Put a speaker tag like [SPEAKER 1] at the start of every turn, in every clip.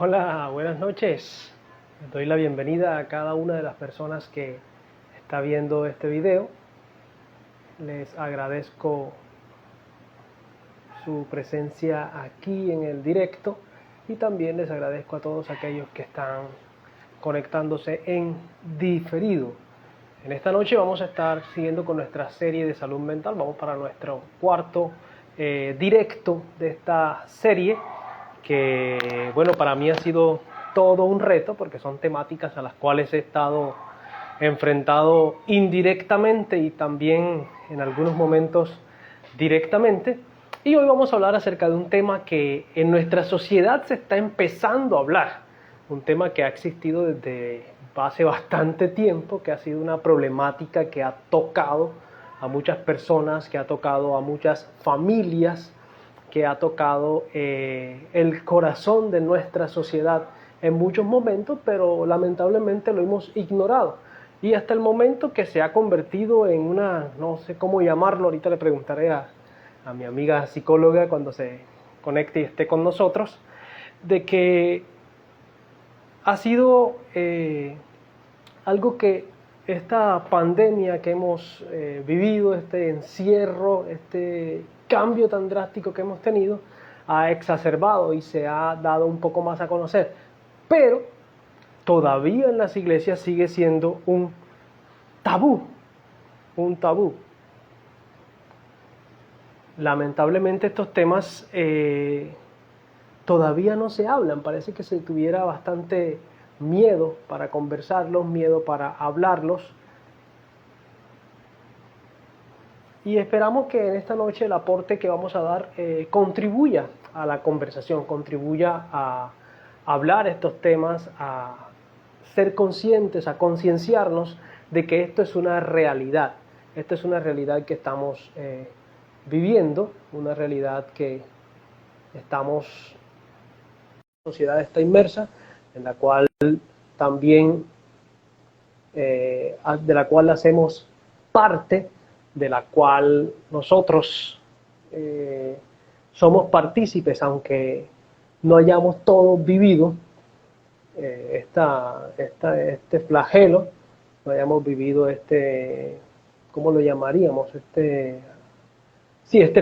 [SPEAKER 1] Hola, buenas noches. Les doy la bienvenida a cada una de las personas que está viendo este video. Les agradezco su presencia aquí en el directo y también les agradezco a todos aquellos que están conectándose en diferido. En esta noche vamos a estar siguiendo con nuestra serie de salud mental. Vamos para nuestro cuarto directo de esta serie, que bueno, para mí ha sido todo un reto porque son temáticas a las cuales he estado enfrentado indirectamente y también en algunos momentos directamente. Y hoy vamos a hablar acerca de un tema que en nuestra sociedad se está empezando a hablar, un tema que ha existido desde hace bastante tiempo, que ha sido una problemática que ha tocado a muchas personas, que ha tocado a muchas familias, que ha tocado el corazón de nuestra sociedad en muchos momentos, pero lamentablemente lo hemos ignorado. Y hasta el momento que se ha convertido en una, no sé cómo llamarlo, ahorita le preguntaré a mi amiga psicóloga cuando se conecte y esté con nosotros, de que ha sido algo que esta pandemia que hemos vivido, este encierro, este cambio tan drástico que hemos tenido, ha exacerbado y se ha dado un poco más a conocer. Pero todavía en las iglesias sigue siendo un tabú, un tabú. Lamentablemente estos temas todavía no se hablan, parece que se tuviera bastante miedo para conversarlos, miedo para hablarlos. Y esperamos que en esta noche el aporte que vamos a dar contribuya a la conversación, contribuya a hablar estos temas, a ser conscientes, a concienciarnos de que esto es una realidad. Esto es una realidad que estamos viviendo, una realidad que estamos, la sociedad está inmersa, en la cual también, de la cual hacemos parte, de la cual nosotros somos partícipes, aunque no hayamos todos vivido este flagelo, no hayamos vivido ¿cómo lo llamaríamos? Este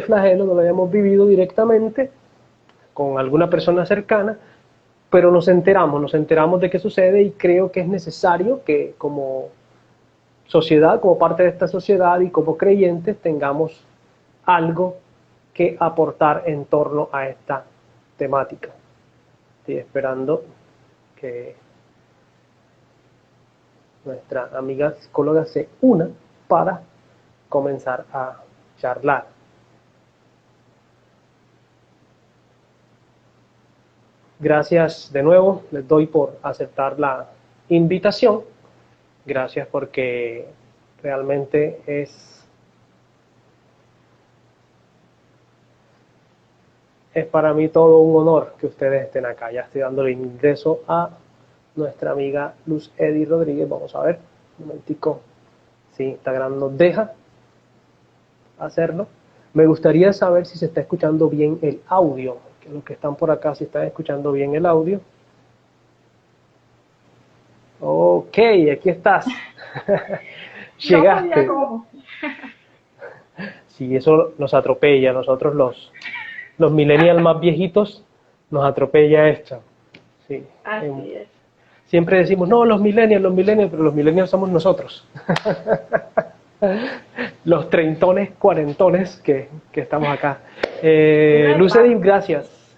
[SPEAKER 1] flagelo no lo hayamos vivido directamente con alguna persona cercana, pero nos enteramos de qué sucede, y creo que es necesario que como sociedad, como parte de esta sociedad y como creyentes, tengamos algo que aportar en torno a esta temática. Estoy esperando que nuestra amiga psicóloga se una para comenzar a charlar. Gracias de nuevo, les doy por aceptar la invitación. Gracias porque realmente es para mí todo un honor que ustedes estén acá. Ya estoy dándole ingreso a nuestra amiga Luz Edi Rodríguez. Vamos a ver, un momentico, si Instagram nos deja hacerlo. Me gustaría saber si se está escuchando bien el audio, que los que están por acá, si están escuchando bien el audio. Ok, aquí estás. Llegaste.
[SPEAKER 2] No.
[SPEAKER 1] Sí, eso nos atropella. Nosotros los millennials más viejitos nos atropella esto. Sí.
[SPEAKER 2] Así es.
[SPEAKER 1] Siempre decimos, no, los millennials, pero los millennials somos nosotros. Los treintones, cuarentones que estamos acá. Luz Edith,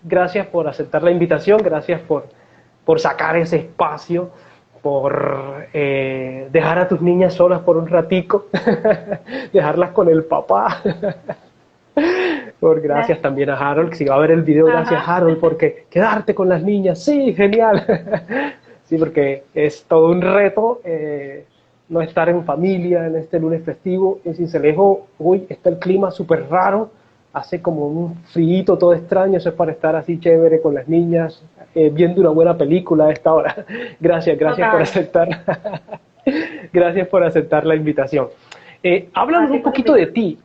[SPEAKER 1] gracias por aceptar la invitación, gracias por sacar ese espacio, por dejar a tus niñas solas por un ratico, dejarlas con el papá. Gracias también a Harold, que si va a ver el video, gracias Harold, porque quedarte con las niñas, sí, genial. Sí, porque es todo un reto no estar en familia en este lunes festivo. En Sincelejo, hoy está el clima súper raro, hace como un frío todo extraño, eso es para estar así chévere con las niñas, viendo una buena película a esta hora. Gracias por aceptar. Gracias por aceptar la invitación. Háblanos un poquito de ti.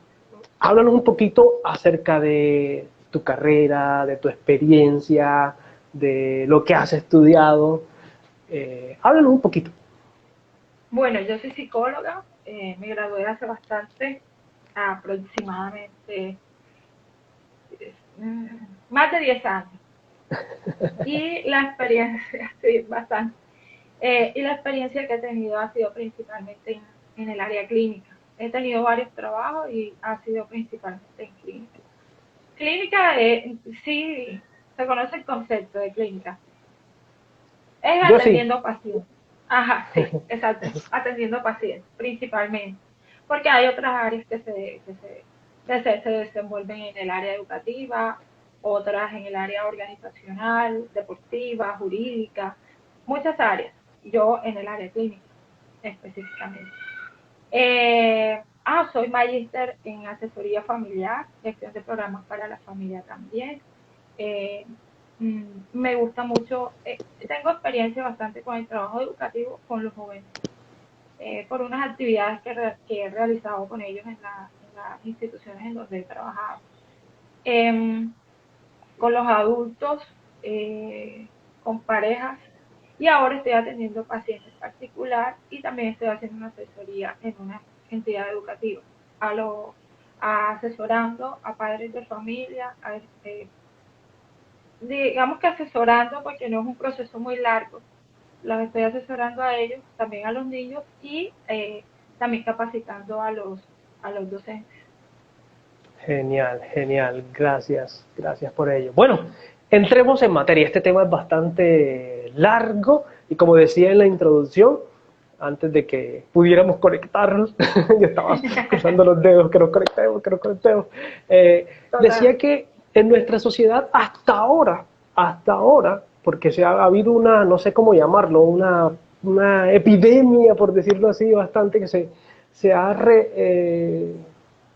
[SPEAKER 1] Háblanos un poquito acerca de tu carrera, de tu experiencia, de lo que has estudiado. Háblanos un poquito.
[SPEAKER 2] Bueno, yo soy psicóloga, me gradué hace bastante, aproximadamente mm, más de 10 años. Y la experiencia, sí, bastante. Y la experiencia que he tenido ha sido principalmente en el área clínica. He tenido varios trabajos y ha sido principalmente en clínica. Clínica, sí, se conoce el concepto de clínica. Es
[SPEAKER 1] Yo sí.
[SPEAKER 2] atendiendo pacientes. Ajá, sí, exacto, atendiendo pacientes, principalmente. Porque hay otras áreas que se desenvuelven en el área educativa, otras en el área organizacional, deportiva, jurídica, muchas áreas. Yo en el área clínica, específicamente. Soy magíster en asesoría familiar, gestión de programas para la familia también. Eh, Me gusta mucho, tengo experiencia bastante con el trabajo educativo con los jóvenes, por unas actividades que he realizado con ellos en las instituciones en donde he trabajado. Eh, con los adultos, con parejas, y ahora estoy atendiendo pacientes particular y también estoy haciendo una asesoría en una entidad educativa, a lo, asesorando a padres de familia, digamos que asesorando porque no es un proceso muy largo, los estoy asesorando a ellos, también a los niños y también capacitando a los docentes.
[SPEAKER 1] Genial, genial. Gracias, gracias por ello. Bueno, entremos en materia. Este tema es bastante largo y como decía en la introducción, antes de que pudiéramos conectarnos, yo estaba cruzando los dedos, que nos conectemos, que nos conectemos.
[SPEAKER 2] Total.
[SPEAKER 1] Decía que en nuestra sociedad hasta ahora, porque se ha habido una, no sé cómo llamarlo, una epidemia, por decirlo así, bastante que se ha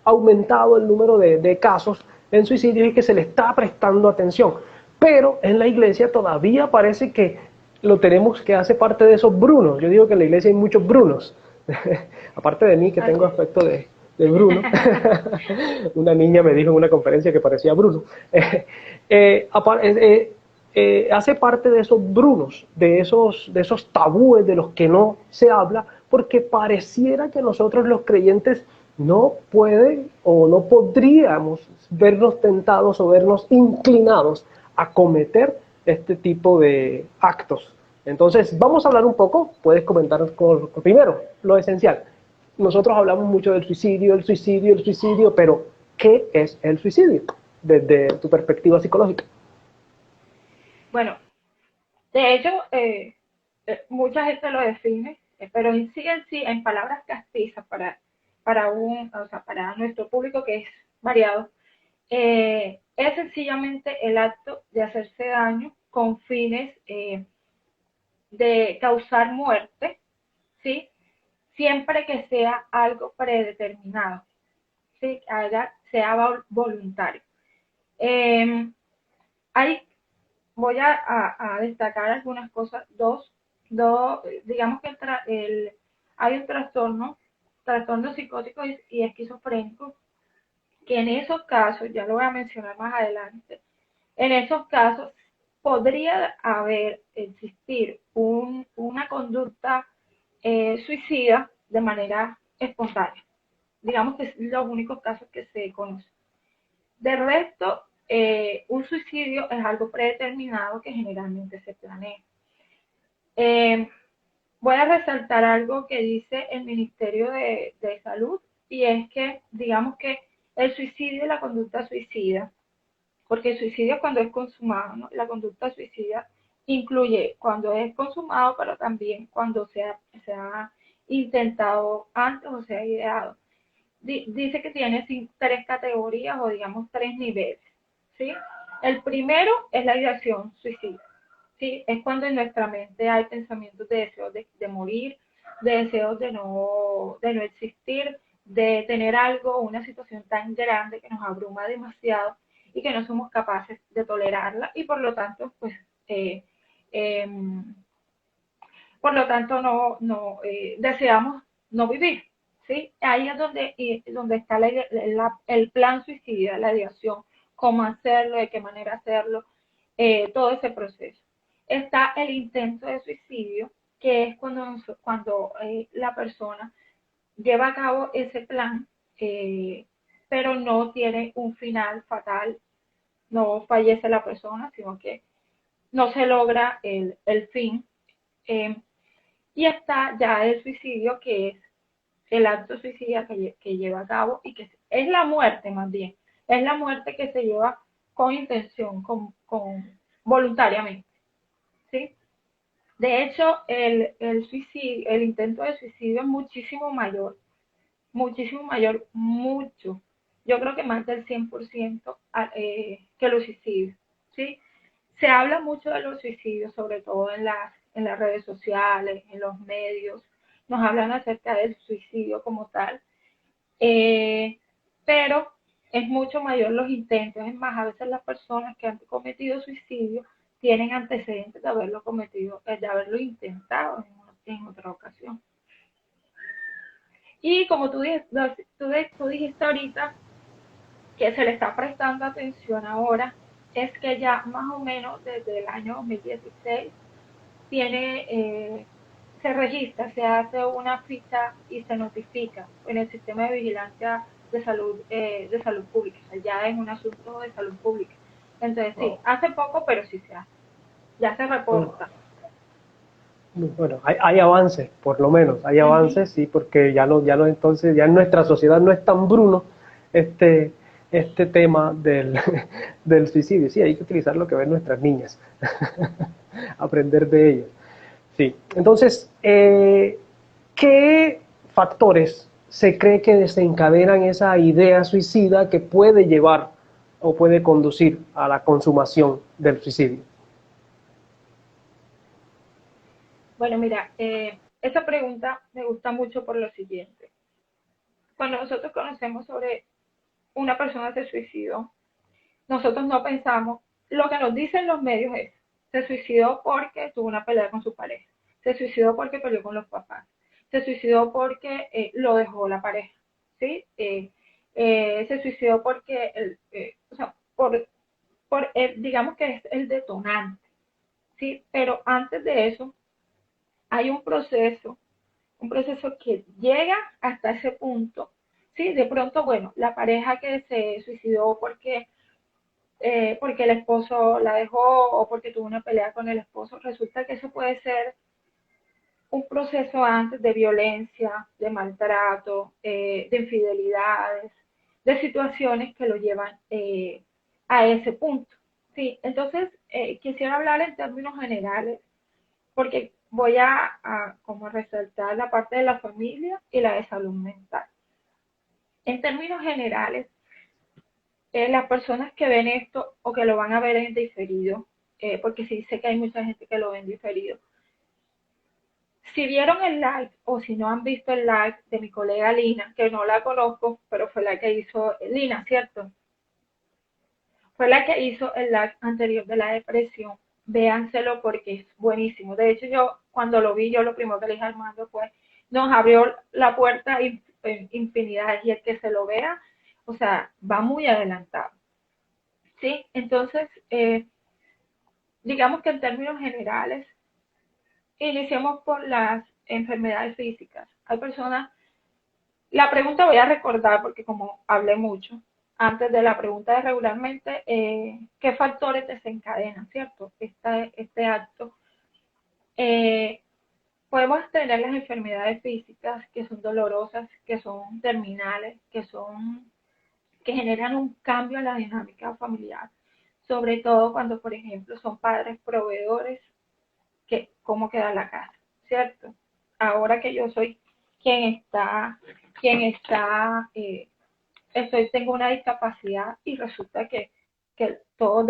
[SPEAKER 1] aumentado el número de casos en suicidios y que se le está prestando atención. Pero en la iglesia todavía parece que lo tenemos que hace parte de esos Brunos. Yo digo que en la iglesia hay muchos Brunos. Aparte de mí, que tengo
[SPEAKER 2] Así
[SPEAKER 1] aspecto de Bruno. Una niña me dijo en una conferencia que parecía Bruno. Hace parte de esos Brunos, de esos tabúes de los que no se habla, porque pareciera que nosotros los creyentes no pueden o no podríamos vernos tentados o vernos inclinados a cometer este tipo de actos. Entonces, vamos a hablar un poco, puedes comentar primero lo esencial. Nosotros hablamos mucho del suicidio, el suicidio, el suicidio, pero ¿qué es el suicidio desde tu perspectiva psicológica?
[SPEAKER 2] bueno, de hecho, mucha gente lo define, pero en sí, en palabras castizas o sea, para nuestro público que es variado, es sencillamente el acto de hacerse daño con fines de causar muerte, ¿sí? Siempre que sea algo predeterminado, ¿sí? Sea voluntario. Eh, hay Voy a destacar algunas cosas. Digamos que hay un trastorno psicótico y esquizofrénico, que en esos casos, ya lo voy a mencionar más adelante, en esos casos podría existir una conducta suicida de manera espontánea. Digamos que es los únicos casos que se conocen. De resto, un suicidio es algo predeterminado que generalmente se planea. Eh, Voy a resaltar algo que dice el Ministerio de Salud, y es que, digamos que el suicidio y la conducta suicida, porque el suicidio es cuando es consumado, ¿no? La conducta suicida incluye cuando es consumado, pero también cuando se ha intentado antes o se ha ideado. Dice que tiene tres categorías o digamos tres niveles, ¿sí? El primero es la ideación suicida, ¿sí? Es cuando en nuestra mente hay pensamientos de deseos de morir, de deseos de no existir, de tener algo, una situación tan grande que nos abruma demasiado y que no somos capaces de tolerarla y por lo tanto, pues, eh, eh, por lo tanto deseamos no vivir, ¿sí? Ahí es donde está el plan suicida, la ideación, cómo hacerlo, de qué manera hacerlo, todo ese proceso. Está el intento de suicidio, que es cuando la persona lleva a cabo ese plan, pero no tiene un final fatal, no fallece la persona, sino que no se logra el fin. eh, y está ya el suicidio, que es el acto suicida que lleva a cabo y que es la muerte más bien, es la muerte que se lleva con intención, voluntariamente, ¿sí? De hecho, el suicidio, el intento de suicidio es muchísimo mayor, mucho. Yo creo que más del 100% que los suicidios, ¿sí? Se habla mucho de los suicidios, sobre todo en las redes sociales, en los medios, nos hablan acerca del suicidio como tal, eh, pero es mucho mayor los intentos. Es más, a veces las personas que han cometido suicidio tienen antecedentes de haberlo cometido, de haberlo intentado en otra ocasión. Y como tú dijiste ahorita, que se le está prestando atención ahora, es que ya más o menos desde el año 2016 tiene, se registra, se hace una ficha y se notifica en el sistema de vigilancia de salud pública. O sea, ya es un asunto de salud pública. Entonces, sí,
[SPEAKER 1] Wow.
[SPEAKER 2] hace poco, pero sí se hace. Ya se
[SPEAKER 1] Oh,
[SPEAKER 2] reporta.
[SPEAKER 1] bueno, hay avances, por lo menos, hay
[SPEAKER 2] Uh -huh.
[SPEAKER 1] avances, sí, porque ya no, entonces, ya en nuestra sociedad no es tan bruno este, este tema del, del suicidio. Sí, hay que utilizar lo que ven nuestras niñas, aprender de ellas. Sí, entonces, ¿qué factores se cree que desencadenan esa idea suicida que puede llevar o puede conducir a la consumación del suicidio?
[SPEAKER 2] Bueno, mira, esa pregunta me gusta mucho por lo siguiente. Cuando nosotros conocemos sobre una persona que se suicidó, nosotros no pensamos, lo que nos dicen los medios es, se suicidó porque tuvo una pelea con su pareja, se suicidó porque peleó con los papás, se suicidó porque lo dejó la pareja, ¿sí? Se suicidó porque, o sea, digamos que es el detonante, ¿sí? Pero antes de eso hay un proceso que llega hasta ese punto, ¿sí? De pronto, bueno, la pareja que se suicidó porque el esposo la dejó o porque tuvo una pelea con el esposo, resulta que eso puede ser un proceso antes de violencia, de maltrato, de infidelidades, de situaciones que lo llevan a ese punto. Sí, entonces quisiera hablar en términos generales porque voy a como resaltar la parte de la familia y la de salud mental. En términos generales, las personas que ven esto o que lo van a ver en diferido, porque sí sé que hay mucha gente que lo ve en diferido, si vieron el live o si no han visto el live de mi colega Lina, que no la conozco, pero fue la que hizo, Lina, ¿cierto? Fue la que hizo el live anterior de la depresión. Véanselo porque es buenísimo. De hecho, yo cuando lo vi, yo lo primero que le dije a Armando fue, nos abrió la puerta en infinidades y el que se lo vea, o sea, va muy adelantado. ¿Sí? Entonces, digamos que en términos generales, iniciemos por las enfermedades físicas. Hay personas, la pregunta voy a recordar porque como hablé mucho, antes de la pregunta de regularmente, ¿qué factores desencadenan, cierto? Este acto. Eh, Podemos tener las enfermedades físicas que son dolorosas, que son terminales, que generan un cambio en la dinámica familiar, sobre todo cuando, por ejemplo, son padres proveedores, que cómo queda la casa, ¿cierto? Ahora que yo soy quien está, quien está, tengo una discapacidad y resulta que todos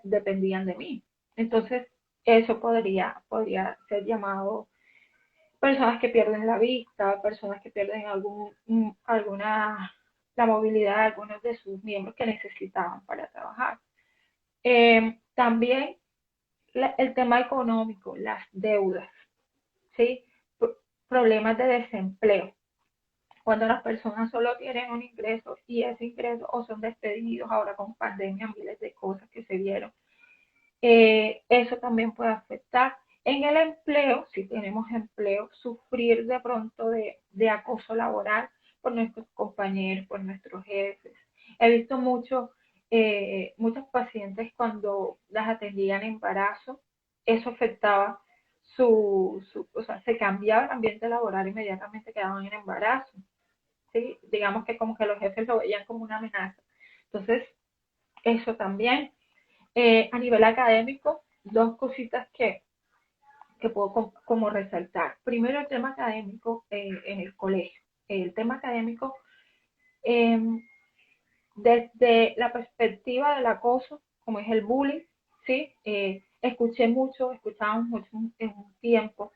[SPEAKER 2] dependían de mí. Entonces, eso podría ser llamado personas que pierden la vista, personas que pierden la movilidad de algunos de sus miembros que necesitaban para trabajar. También el tema económico, las deudas, ¿sí? Problemas de desempleo. Cuando las personas solo tienen un ingreso y ese ingreso o son despedidos ahora con pandemia, miles de cosas que se vieron. Eso también puede afectar. En el empleo, si tenemos empleo, sufrir de pronto de acoso laboral por nuestros compañeros, por nuestros jefes. He visto muchos pacientes cuando las atendían en embarazo, eso afectaba o sea, se cambiaba el ambiente laboral, inmediatamente quedaban en embarazo. ¿Sí? Digamos que como que los jefes lo veían como una amenaza. Entonces, eso también. A nivel académico, dos cositas que puedo como resaltar. Primero, el tema académico en el colegio. El tema académico, eh, desde la perspectiva del acoso, como es el bullying, ¿sí? Escuchábamos mucho en un tiempo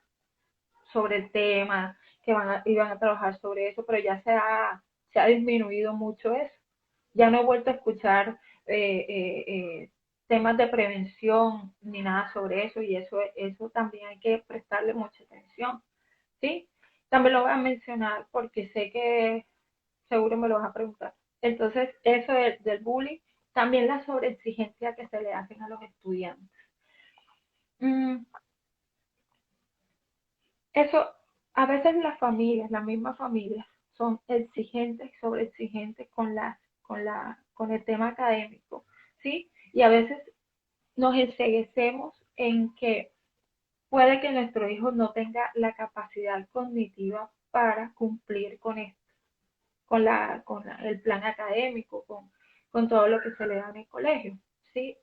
[SPEAKER 2] sobre el tema, que iban a trabajar sobre eso, pero ya se ha disminuido mucho eso. Ya no he vuelto a escuchar temas de prevención ni nada sobre eso, y eso también hay que prestarle mucha atención, ¿sí? También lo voy a mencionar porque sé que seguro me lo vas a preguntar. Entonces, eso del bullying, también la sobreexigencia que se le hacen a los estudiantes. Mm, Eso, a veces las mismas familias, son exigentes, sobreexigentes con el tema académico, ¿sí? Y a veces nos enceguecemos en que puede que nuestro hijo no tenga la capacidad cognitiva para cumplir con esto, el plan académico, con todo lo que se le da en el colegio, ¿sí?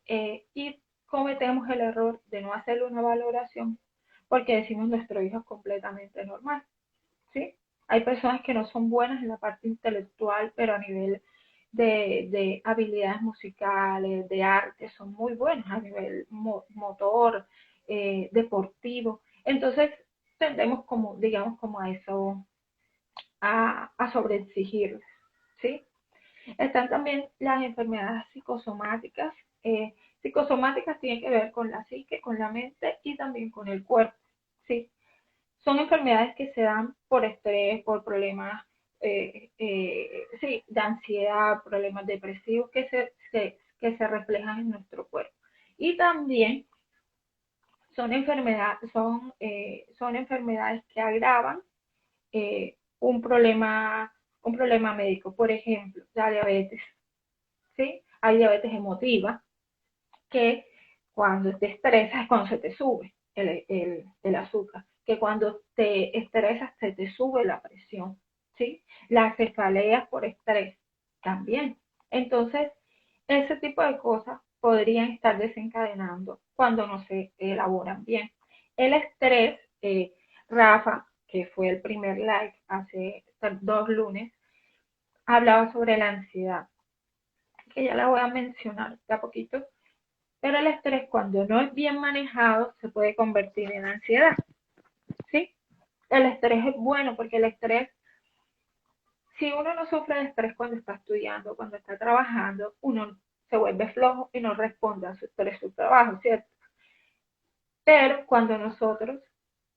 [SPEAKER 2] Y cometemos el error de no hacerle una valoración porque decimos nuestro hijo es completamente normal, ¿sí? Hay personas que no son buenas en la parte intelectual, pero a nivel de habilidades musicales, de arte, son muy buenas a nivel motor, deportivo. Entonces, tendemos como, digamos, como a eso, a sobreexigir, ¿sí? Están también las enfermedades psicosomáticas. Psicosomáticas tienen que ver con la psique, con la mente y también con el cuerpo, ¿sí? Son enfermedades que se dan por estrés, por problemas sí, de ansiedad, problemas depresivos que se reflejan en nuestro cuerpo. Y también son enfermedades que agravan un un problema médico. Por ejemplo, la diabetes, ¿sí? Hay diabetes emotiva que cuando te estresas es cuando se te sube el azúcar, que cuando te estresas se te sube la presión, ¿sí? Las cefaleas por estrés también. Entonces, ese tipo de cosas podrían estar desencadenando cuando no se elaboran bien. El estrés, Rafa, que fue el primer live hace 2 lunes, hablaba sobre la ansiedad, que ya la voy a mencionar de a poquito, pero el estrés, cuando no es bien manejado, se puede convertir en ansiedad, ¿sí? El estrés es bueno porque el estrés, si uno no sufre de estrés cuando está estudiando, cuando está trabajando, uno se vuelve flojo y no responde a su estrés, su trabajo, ¿cierto? Pero cuando nosotros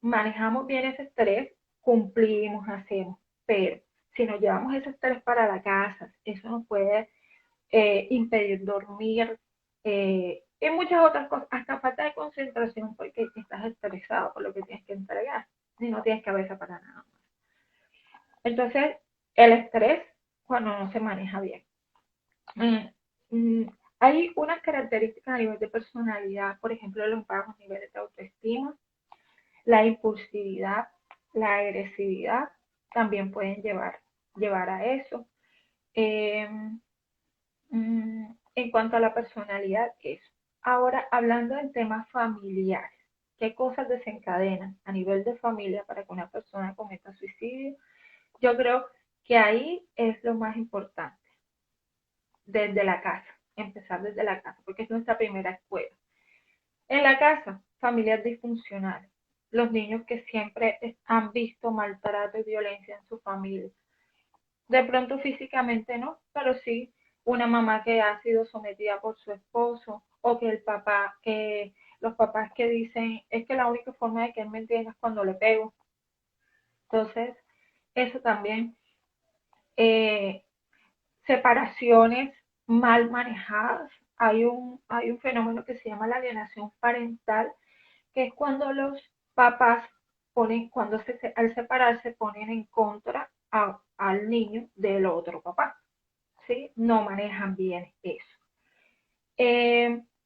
[SPEAKER 2] manejamos bien ese estrés, cumplimos, hacemos. Pero si nos llevamos ese estrés para la casa, eso nos puede impedir dormir, y muchas otras cosas, hasta falta de concentración porque estás estresado por lo que tienes que entregar y no tienes cabeza para nada más. Entonces, el estrés cuando no se maneja bien. Mm, mm, Hay unas características a nivel de personalidad, por ejemplo, los bajos niveles de autoestima, la impulsividad, la agresividad, también pueden llevar a eso. Eh, en cuanto a la personalidad, eso. Ahora, hablando en temas familiares, ¿qué cosas desencadenan a nivel de familia para que una persona cometa suicidio? Yo creo que ahí es lo más importante, desde la casa, empezar desde la casa, porque es nuestra primera escuela. En la casa, familias disfuncionales, los niños que siempre han visto maltrato y violencia en su familia. De pronto físicamente no, pero sí una mamá que ha sido sometida por su esposo, o que los papás que dicen, es que la única forma de que él me entienda es cuando le pego. Entonces, eso también, eh, separaciones mal manejadas, hay un fenómeno que se llama la alienación parental, que es cuando los papás ponen, cuando al separarse ponen en contra al niño del otro papá, ¿sí? No manejan bien eso.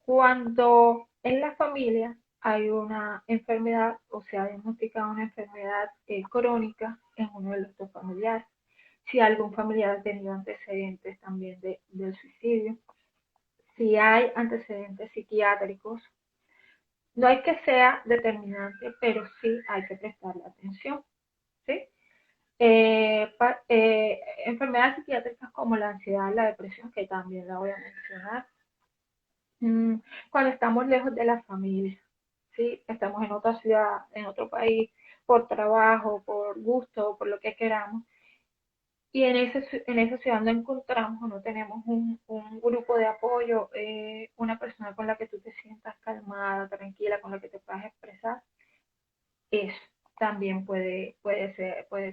[SPEAKER 2] Cuando en la familia hay una enfermedad o se ha diagnosticado una enfermedad crónica en uno de los dos familiares, si algún familiar ha tenido antecedentes también del suicidio, si hay antecedentes psiquiátricos, no hay que sea determinante, pero sí hay que prestarle atención, ¿sí? Enfermedades psiquiátricas como la ansiedad, la depresión, que también la voy a mencionar, mm, cuando estamos lejos de la familia, ¿sí? Estamos en otra ciudad, en otro país, por trabajo, por gusto, por lo que queramos, y en esa ciudad no encontramos o no tenemos un grupo de apoyo, una persona con la que tú te sientas calmada, tranquila, con la que te puedas expresar, eso también puede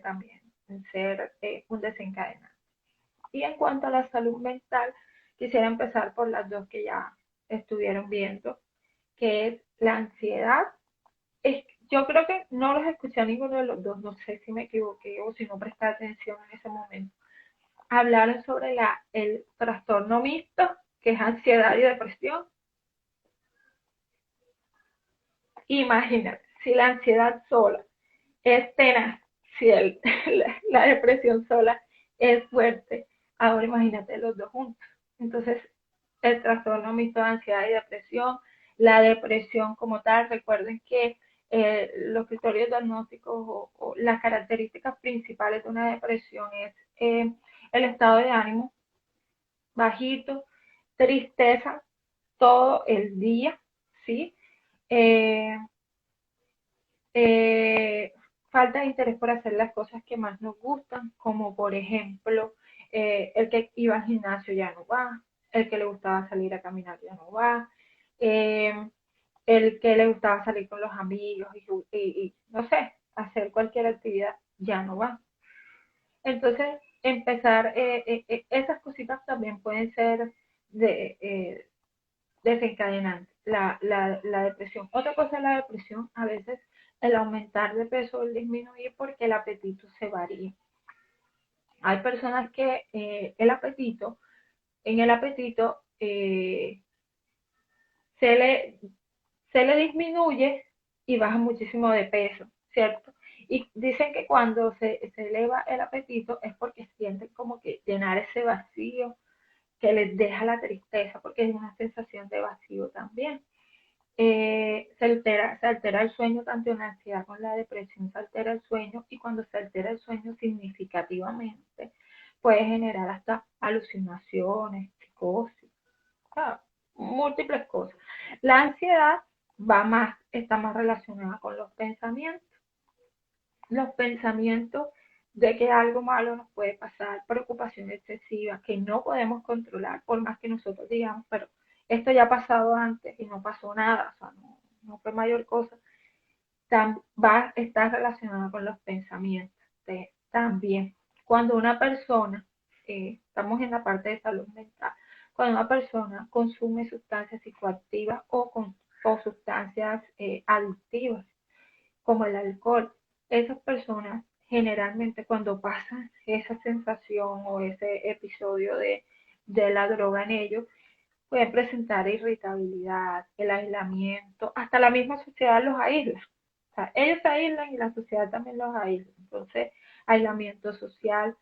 [SPEAKER 2] también ser un desencadenante. Y en cuanto a la salud mental, quisiera empezar por las dos que ya estuvieron viendo, que es la ansiedad. Yo creo que no los escuché a ninguno de los dos, no sé si me equivoqué o si no presté atención en ese momento. Hablaron sobre el trastorno mixto, que es ansiedad y depresión. Imagínate, si la ansiedad sola es tenaz, si la depresión sola es fuerte, ahora imagínate los dos juntos. Entonces, el trastorno mixto de ansiedad y depresión, la depresión como tal, recuerden que los criterios diagnósticos o las características principales de una depresión es el estado de ánimo bajito, tristeza todo el día, ¿sí? Eh, eh, falta de interés por hacer las cosas que más nos gustan, como por ejemplo, el que iba al gimnasio ya no va, el que le gustaba salir a caminar ya no va, eh, el que le gustaba salir con los amigos y no sé, hacer cualquier actividad ya no va. Entonces, empezar, esas cositas también pueden ser de, desencadenantes, la depresión. Otra cosa es la depresión, a veces el aumentar de peso o el disminuir porque el apetito se varía. Hay personas que en el apetito se le, se le disminuye y baja muchísimo de peso, ¿cierto? Y dicen que cuando se eleva el apetito es porque sienten como que llenar ese vacío que les deja la tristeza, porque es una sensación de vacío también. Se altera el sueño, tanto en la ansiedad como en la depresión se altera el sueño, y cuando se altera el sueño significativamente puede generar hasta alucinaciones, psicosis, o sea, múltiples cosas. La ansiedad está más relacionada con los pensamientos de que algo malo nos puede pasar, preocupación excesiva que no podemos controlar, por más que nosotros digamos, pero esto ya ha pasado antes y no pasó nada, o sea, no fue mayor cosa, va a estar relacionada con los pensamientos también. Cuando una persona, estamos en la parte de salud mental, cuando una persona consume sustancias psicoactivas o sustancias adictivas, como el alcohol, esas personas generalmente cuando pasan esa sensación o ese episodio de la droga en ellos, pueden presentar irritabilidad, el aislamiento, hasta la misma sociedad los aísla. O sea, ellos se aíslan y la sociedad también los aísla. Entonces, aislamiento social,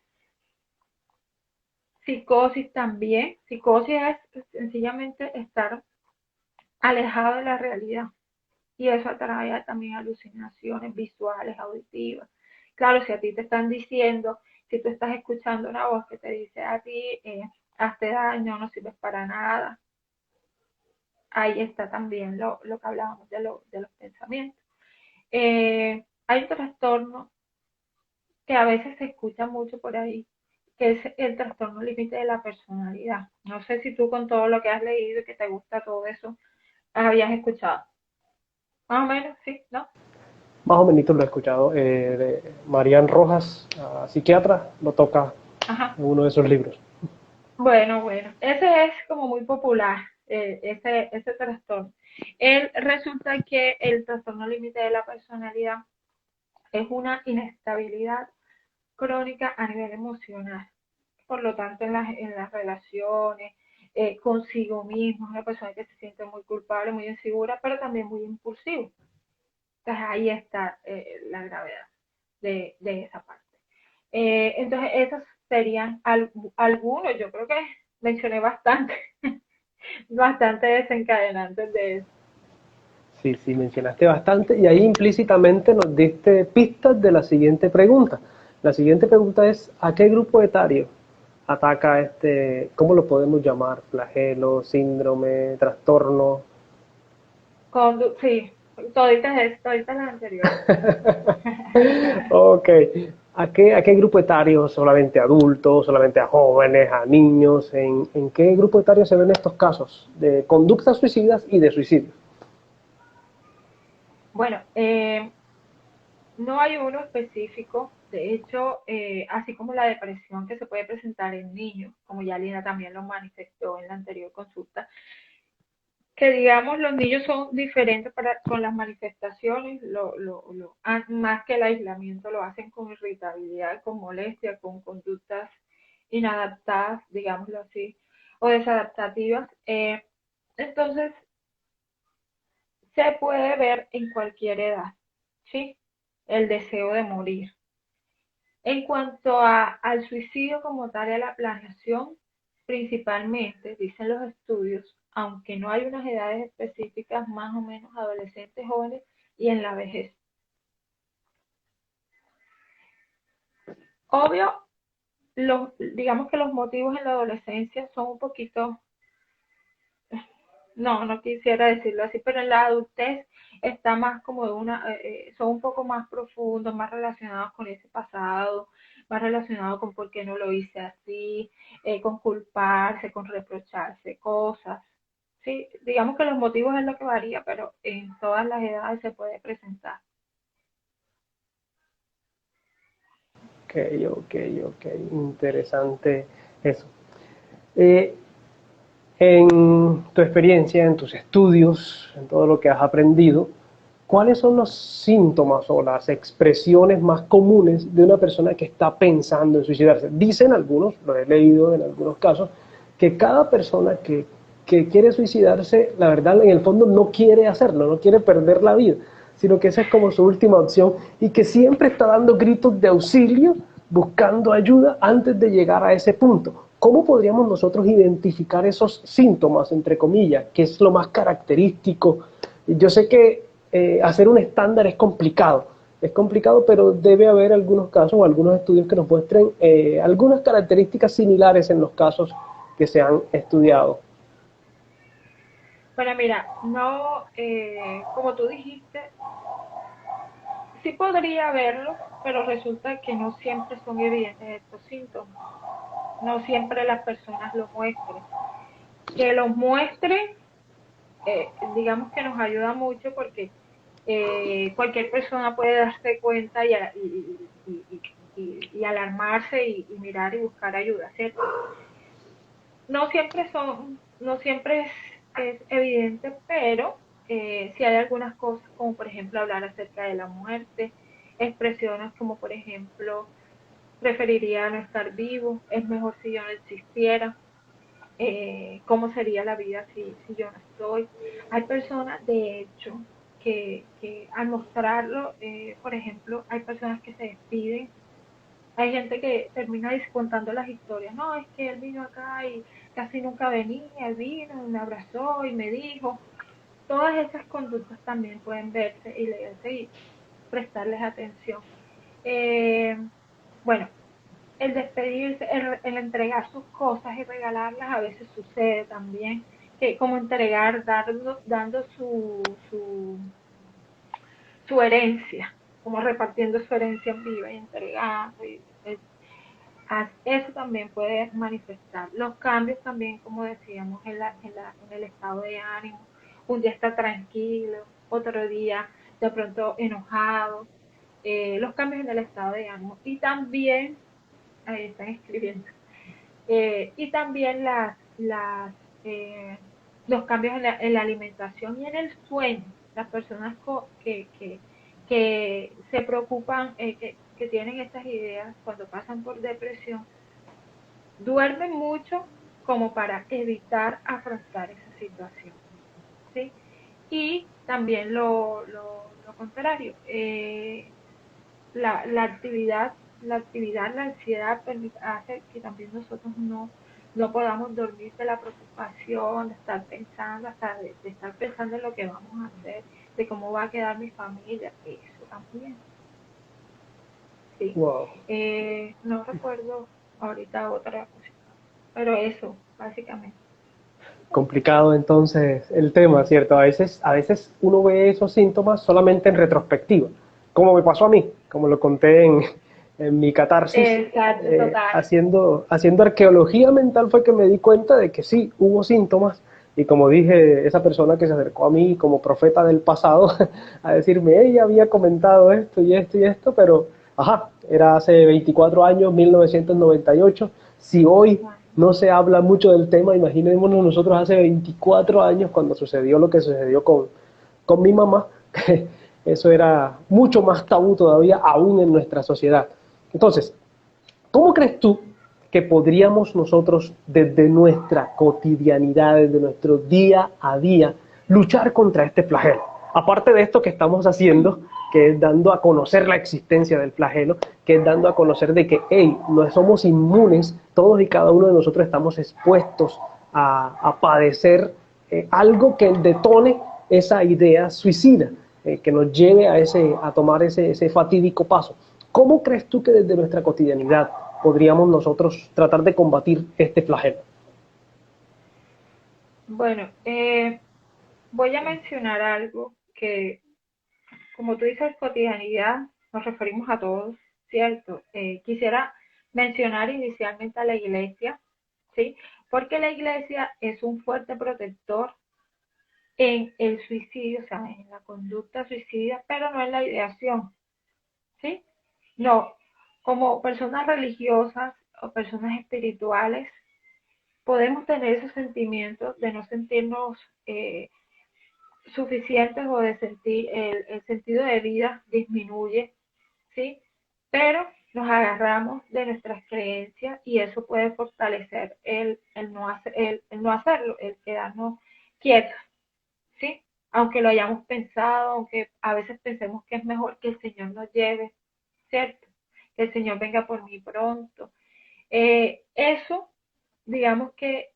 [SPEAKER 2] psicosis también. Psicosis es sencillamente estar alejado de la realidad. Y eso atrae también alucinaciones visuales, auditivas. Claro, si a ti te están diciendo, si tú estás escuchando una voz que te dice a ti, hazte daño, no sirves para nada, ahí está también lo que hablábamos de los pensamientos. Hay un trastorno que a veces se escucha mucho por ahí, que es el trastorno límite de la personalidad. No sé si tú con todo lo que has leído y que te gusta todo eso, habías escuchado. Más o menos, sí, ¿no?
[SPEAKER 1] Más o menos lo he escuchado. Marian Rojas, psiquiatra, lo toca
[SPEAKER 2] Ajá.
[SPEAKER 1] en uno de sus libros.
[SPEAKER 2] Bueno, ese es como muy popular. ese trastorno. Resulta que el trastorno límite de la personalidad es una inestabilidad crónica a nivel emocional. Por lo tanto, en las relaciones, consigo mismo, es una persona que se siente muy culpable, muy insegura, pero también muy impulsivo. Entonces ahí está la gravedad de esa parte. Entonces, esos serían algunos, yo creo que mencioné bastante, bastante desencadenantes de eso.
[SPEAKER 1] Sí, sí, mencionaste bastante y ahí implícitamente nos diste pistas de la siguiente pregunta. La siguiente pregunta es, ¿a qué grupo etario ataca este, cómo lo podemos llamar? Flagelo, síndrome, trastorno.
[SPEAKER 2] Sí, toditas las anteriores.
[SPEAKER 1] Ok. A qué grupo etario? ¿Solamente a adultos? ¿Solamente a jóvenes? ¿A niños? En qué grupo etario se ven estos casos de conductas suicidas y de suicidio?
[SPEAKER 2] Bueno, no hay uno específico. De hecho, así como la depresión que se puede presentar en niños, como ya Lina también lo manifestó en la anterior consulta, que digamos los niños son diferentes con las manifestaciones, más que el aislamiento lo hacen con irritabilidad, con molestia, con conductas inadaptadas, digámoslo así, o desadaptativas. Entonces, se puede ver en cualquier edad, ¿sí? El deseo de morir. En cuanto al suicidio como tal y a la planeación, principalmente, dicen los estudios, aunque no hay unas edades específicas, más o menos adolescentes, jóvenes y en la vejez. Obvio, digamos que los motivos en la adolescencia son un poquito, no quisiera decirlo así, pero en la adultez está más como son un poco más profundos, más relacionados con ese pasado, más relacionados con por qué no lo hice así, con culparse, con reprocharse cosas. Sí, digamos que los motivos es lo que varía, pero en todas las edades se puede presentar.
[SPEAKER 1] Ok, ok, ok, interesante eso. Eh, en tu experiencia, en tus estudios, en todo lo que has aprendido, ¿cuáles son los síntomas o las expresiones más comunes de una persona que está pensando en suicidarse? Dicen algunos, lo he leído en algunos casos, que cada persona que quiere suicidarse, la verdad, en el fondo no quiere hacerlo, no quiere perder la vida, sino que esa es como su última opción y que siempre está dando gritos de auxilio, buscando ayuda antes de llegar a ese punto. ¿Cómo podríamos nosotros identificar esos síntomas, entre comillas, que es lo más característico? Yo sé que hacer un estándar es complicado, pero debe haber algunos casos o algunos estudios que nos muestren algunas características similares en los casos que se han estudiado.
[SPEAKER 2] Bueno, mira, no, como tú dijiste, sí podría verlo, pero resulta que no siempre son evidentes estos síntomas. No siempre las personas lo muestren. Que los muestren, digamos que nos ayuda mucho porque cualquier persona puede darse cuenta y alarmarse y mirar y buscar ayuda, ¿cierto? No siempre es evidente, pero sí hay algunas cosas, como por ejemplo hablar acerca de la muerte, expresiones como por ejemplo, preferiría no estar vivo, es mejor si yo no existiera, cómo sería la vida si yo no estoy. Hay personas, de hecho, que al mostrarlo, por ejemplo, hay personas que se despiden, hay gente que termina contando las historias, no, es que él vino acá y casi nunca venía, él vino, me abrazó y me dijo, todas esas conductas también pueden verse y leerse y prestarles atención. Eh, bueno, el despedirse, el entregar sus cosas y regalarlas a veces sucede también, que como entregar, dando su herencia, como repartiendo su herencia en viva y entregando. Eso también puede manifestar. Los cambios también, como decíamos, en el estado de ánimo. Un día está tranquilo, otro día de pronto enojado. Los cambios en el estado de ánimo. Y también, ahí están escribiendo, y también eh, los cambios en la alimentación y en el sueño. Las personas que se preocupan, que tienen estas ideas cuando pasan por depresión, duermen mucho como para evitar afrontar esa situación, ¿sí? Y también lo contrario, la actividad, la ansiedad hace que también nosotros no podamos dormir de la preocupación, de estar pensando, hasta de estar pensando en lo que vamos a hacer, de cómo va a quedar mi familia, eso también, sí.
[SPEAKER 1] Wow.
[SPEAKER 2] No recuerdo ahorita otra cosa, pero eso, básicamente.
[SPEAKER 1] Complicado entonces el tema, ¿cierto? A veces uno ve esos síntomas solamente en retrospectiva, como me pasó a mí, como lo conté en mi catarsis,
[SPEAKER 2] Exacto, total.
[SPEAKER 1] haciendo arqueología mental fue que me di cuenta de que sí, hubo síntomas, y como dije, esa persona que se acercó a mí como profeta del pasado a decirme, ella había comentado esto y esto y esto, pero, ajá, era hace 24 años, 1998, si hoy no se habla mucho del tema, imaginémonos nosotros hace 24 años cuando sucedió lo que sucedió con mi mamá, que eso era mucho más tabú todavía aún en nuestra sociedad. Entonces, ¿cómo crees tú que podríamos nosotros desde nuestra cotidianidad, desde nuestro día a día, luchar contra este flagelo? Aparte de esto que estamos haciendo, que es dando a conocer la existencia del flagelo, que es dando a conocer de que, hey, no somos inmunes, todos y cada uno de nosotros estamos expuestos a padecer algo que detone esa idea suicida, que nos lleve a tomar ese fatídico paso. ¿Cómo crees tú que desde nuestra cotidianidad podríamos nosotros tratar de combatir este flagelo?
[SPEAKER 2] Bueno, voy a mencionar algo que, como tú dices, cotidianidad, nos referimos a todos, ¿cierto? Quisiera mencionar inicialmente a la iglesia, ¿sí? Porque la iglesia es un fuerte protector en el suicidio, o sea, en la conducta suicida, pero no en la ideación, ¿sí? No, como personas religiosas o personas espirituales, podemos tener esos sentimientos de no sentirnos suficientes o de sentir el sentido de vida disminuye, ¿sí? Pero nos agarramos de nuestras creencias y eso puede fortalecer el no hacerlo, el quedarnos quietos, ¿sí? Aunque lo hayamos pensado, aunque a veces pensemos que es mejor que el Señor nos lleve, ¿cierto? Que el Señor venga por mí pronto. Eso, digamos que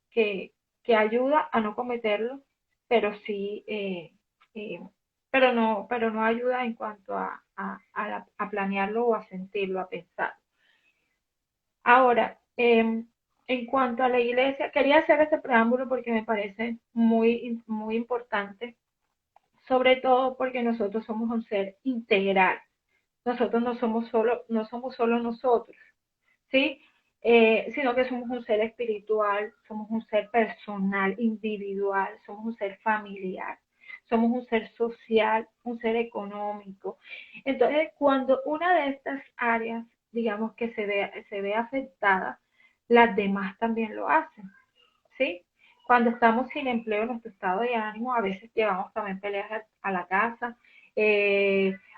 [SPEAKER 2] ayuda a no cometerlo, pero sí, pero no ayuda en cuanto a planearlo o a sentirlo, a pensar. Ahora, en cuanto a la iglesia, quería hacer este preámbulo porque me parece muy importante, sobre todo porque nosotros somos un ser integral. Nosotros no somos solo nosotros, ¿sí? Sino que somos un ser espiritual, somos un ser personal, individual, somos un ser familiar, somos un ser social, un ser económico. Entonces, cuando una de estas áreas, digamos que se ve afectada, las demás también lo hacen, ¿sí? Cuando estamos sin empleo, nuestro estado de ánimo, a veces llevamos también peleas a la casa,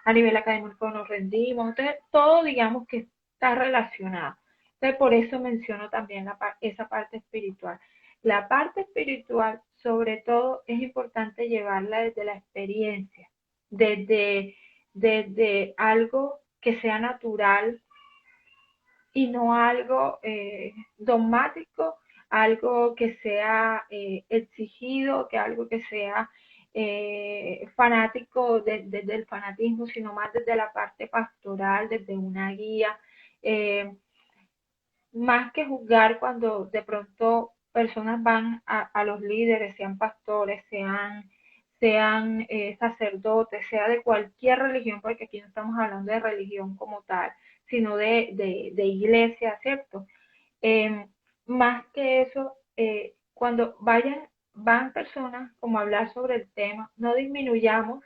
[SPEAKER 2] a nivel académico nos rendimos, entonces todo digamos que está relacionado. Entonces por eso menciono también esa parte espiritual. La parte espiritual, sobre todo, es importante llevarla desde la experiencia, desde, desde algo que sea natural y no algo dogmático, algo que sea exigido, que algo que sea fanático desde el fanatismo, sino más desde la parte pastoral, desde una guía, eh, más que juzgar cuando de pronto personas van a los líderes, sean pastores, sean sacerdotes, sea de cualquier religión, porque aquí no estamos hablando de religión como tal, sino de iglesia, ¿cierto? Eh, Más que eso, cuando van personas como a hablar sobre el tema, no disminuyamos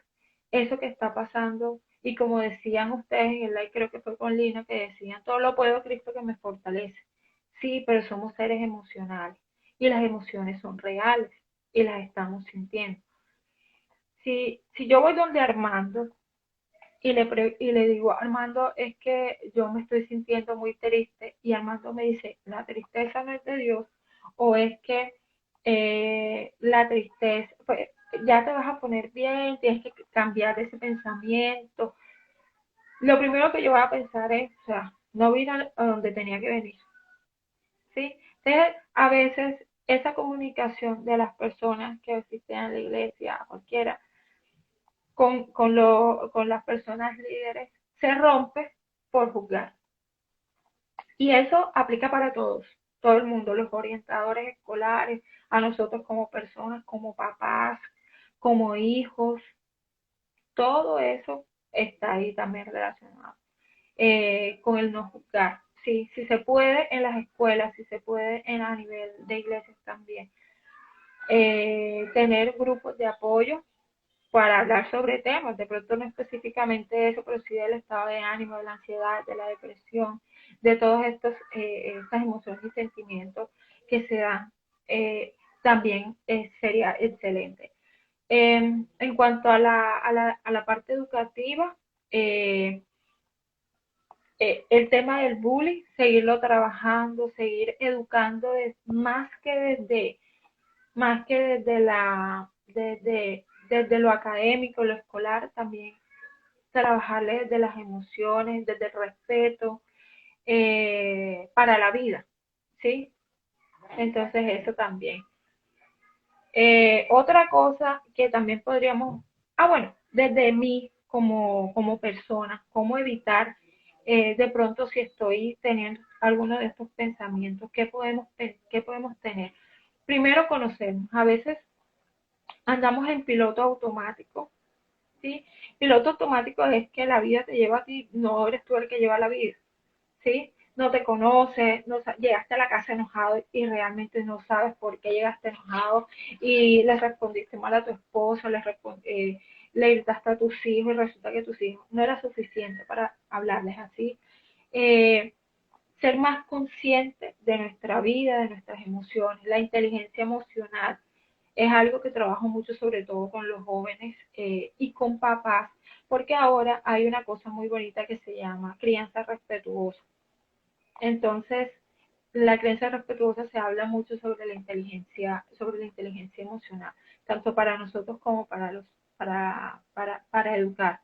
[SPEAKER 2] eso que está pasando y como decían ustedes en el live, creo que fue con Lina, que decían, todo lo puedo Cristo que me fortalece. Sí, pero somos seres emocionales y las emociones son reales. y las estamos sintiendo. Si yo voy donde Armando y le digo, Armando, es que yo me estoy sintiendo muy triste, y Armando me dice, la tristeza no es de Dios, o es que la tristeza, pues ya te vas a poner bien, tienes que cambiar ese pensamiento. Lo primero que yo voy a pensar es, o sea, no vine a donde tenía que venir, ¿sí? Entonces, a veces esa comunicación de las personas que asisten a la iglesia, cualquiera, con las personas líderes, se rompe por juzgar. Y eso aplica para todos, todo el mundo, los orientadores escolares, a nosotros como personas, como papás, como hijos, todo eso está ahí también relacionado con el no juzgar. Sí, si se puede en las escuelas, si se puede a nivel de iglesias también. Tener grupos de apoyo para hablar sobre temas, de pronto no específicamente eso, pero sí del estado de ánimo, de la ansiedad, de la depresión, de todas estas emociones y sentimientos que se dan, también sería excelente. En cuanto a la parte educativa, eh, el tema del bullying, seguirlo trabajando, seguir educando más que desde lo académico, lo escolar, también trabajarle desde las emociones, desde el respeto para la vida, ¿sí? Entonces eso también. Otra cosa que también podríamos, bueno, desde mí como persona, cómo evitar de pronto si estoy teniendo alguno de estos pensamientos, qué podemos tener? Primero conocernos. A veces andamos en piloto automático, ¿sí? Piloto automático es que la vida te lleva a ti, no eres tú el que lleva la vida, ¿sí? No te conoces, no, llegaste a la casa enojado y realmente no sabes por qué llegaste enojado y le respondiste mal a tu esposo, le gritaste a tus hijos y resulta que tus hijos no era suficiente para hablarles así. Eh, Ser más consciente de nuestra vida, de nuestras emociones, la inteligencia emocional es algo que trabajo mucho sobre todo con los jóvenes y con papás, porque ahora hay una cosa muy bonita que se llama crianza respetuosa. Entonces, la crianza respetuosa se habla mucho sobre la inteligencia emocional, tanto para nosotros como para educar.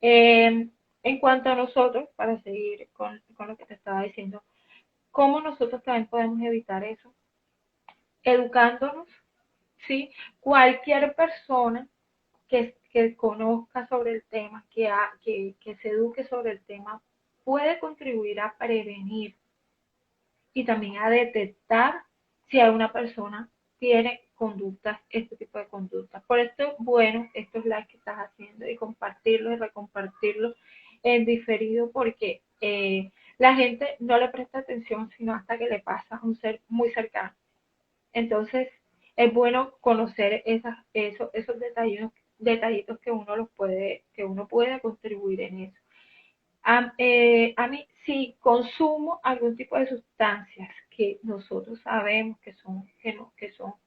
[SPEAKER 2] En cuanto a nosotros, para seguir con lo que te estaba diciendo, ¿cómo nosotros también podemos evitar eso? Educándonos, ¿sí? Cualquier persona que conozca sobre el tema, que se eduque sobre el tema, puede contribuir a prevenir y también a detectar si alguna persona tiene conductas, este tipo de conductas. Por esto, bueno, estos likes que estás haciendo y compartirlo y recompartirlo en diferido, porque la gente no le presta atención sino hasta que le pasa a un ser muy cercano. Entonces, es bueno conocer esos detallitos que uno puede contribuir en eso. A mí, si consumo algún tipo de sustancias que nosotros sabemos que son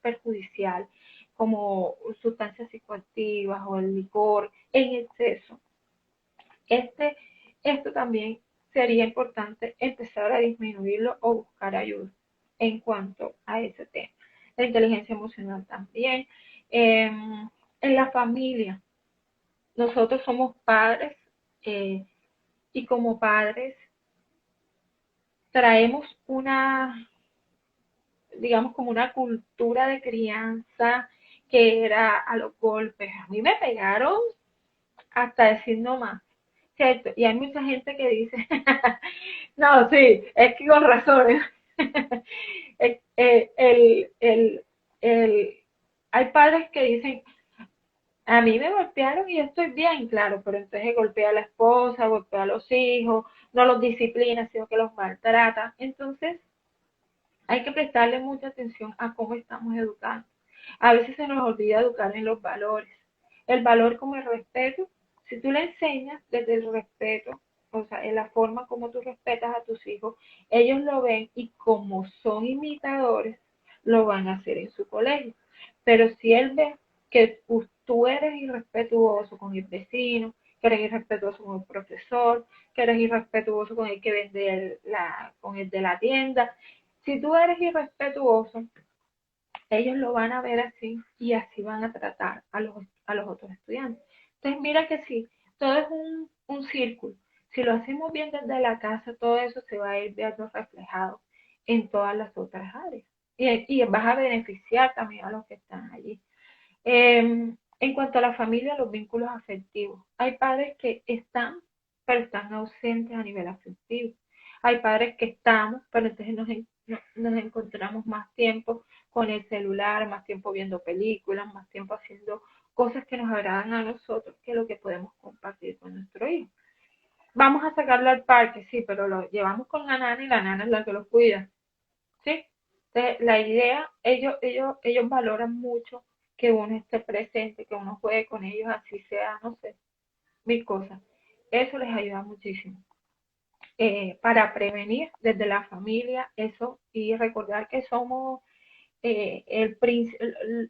[SPEAKER 2] perjudiciales, como sustancias psicoactivas o el licor en exceso, este, esto también sería importante empezar a disminuirlo o buscar ayuda en cuanto a ese tema. La inteligencia emocional también. En la familia, nosotros somos padres y como padres traemos digamos, como una cultura de crianza que era a los golpes. A mí me pegaron hasta decir no más, ¿cierto? Y hay mucha gente que dice, no, sí, es que con razones. el, el, el, el, hay padres que dicen, a mí me golpearon y estoy bien, claro, pero entonces golpea a la esposa, golpea a los hijos, no los disciplina, sino que los maltrata. Entonces, hay que prestarle mucha atención a cómo estamos educando. A veces se nos olvida educar en los valores. El valor como el respeto, si tú le enseñas desde el respeto, o sea, en la forma como tú respetas a tus hijos, ellos lo ven y como son imitadores, lo van a hacer en su colegio. pero si él ve que tú eres irrespetuoso con el vecino, que eres irrespetuoso con el profesor, que eres irrespetuoso con el que vende con el de la tienda, si tú eres irrespetuoso, ellos lo van a ver así y así van a tratar a los otros estudiantes. Entonces, mira que sí, todo es un círculo. Si lo hacemos bien desde la casa, todo eso se va a ir viendo reflejado en todas las otras áreas. Y vas a beneficiar también a los que están allí. En cuanto a la familia, los vínculos afectivos. Hay padres que están, pero están ausentes a nivel afectivo. Hay padres que estamos, pero entonces nos encontramos más tiempo con el celular, más tiempo viendo películas, más tiempo haciendo cosas que nos agradan a nosotros que lo que podemos compartir con nuestro hijo. Vamos a sacarlo al parque, sí, pero lo llevamos con la nana y la nana es la que lo cuida, ¿sí? Entonces, la idea, ellos valoran mucho que uno esté presente, que uno juegue con ellos, así sea, no sé, mil cosas. Eso les ayuda muchísimo. Para prevenir desde la familia eso y recordar que somos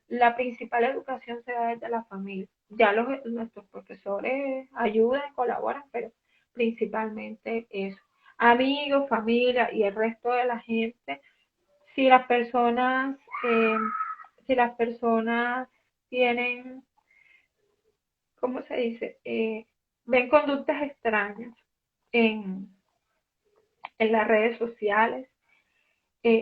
[SPEAKER 2] la principal educación se da desde la familia. Ya nuestros profesores ayudan, colaboran, pero principalmente eso. Amigos, familia y el resto de la gente, si las personas, eh, si las personas tienen, ¿cómo se dice? Ven conductas extrañas en, en las redes sociales.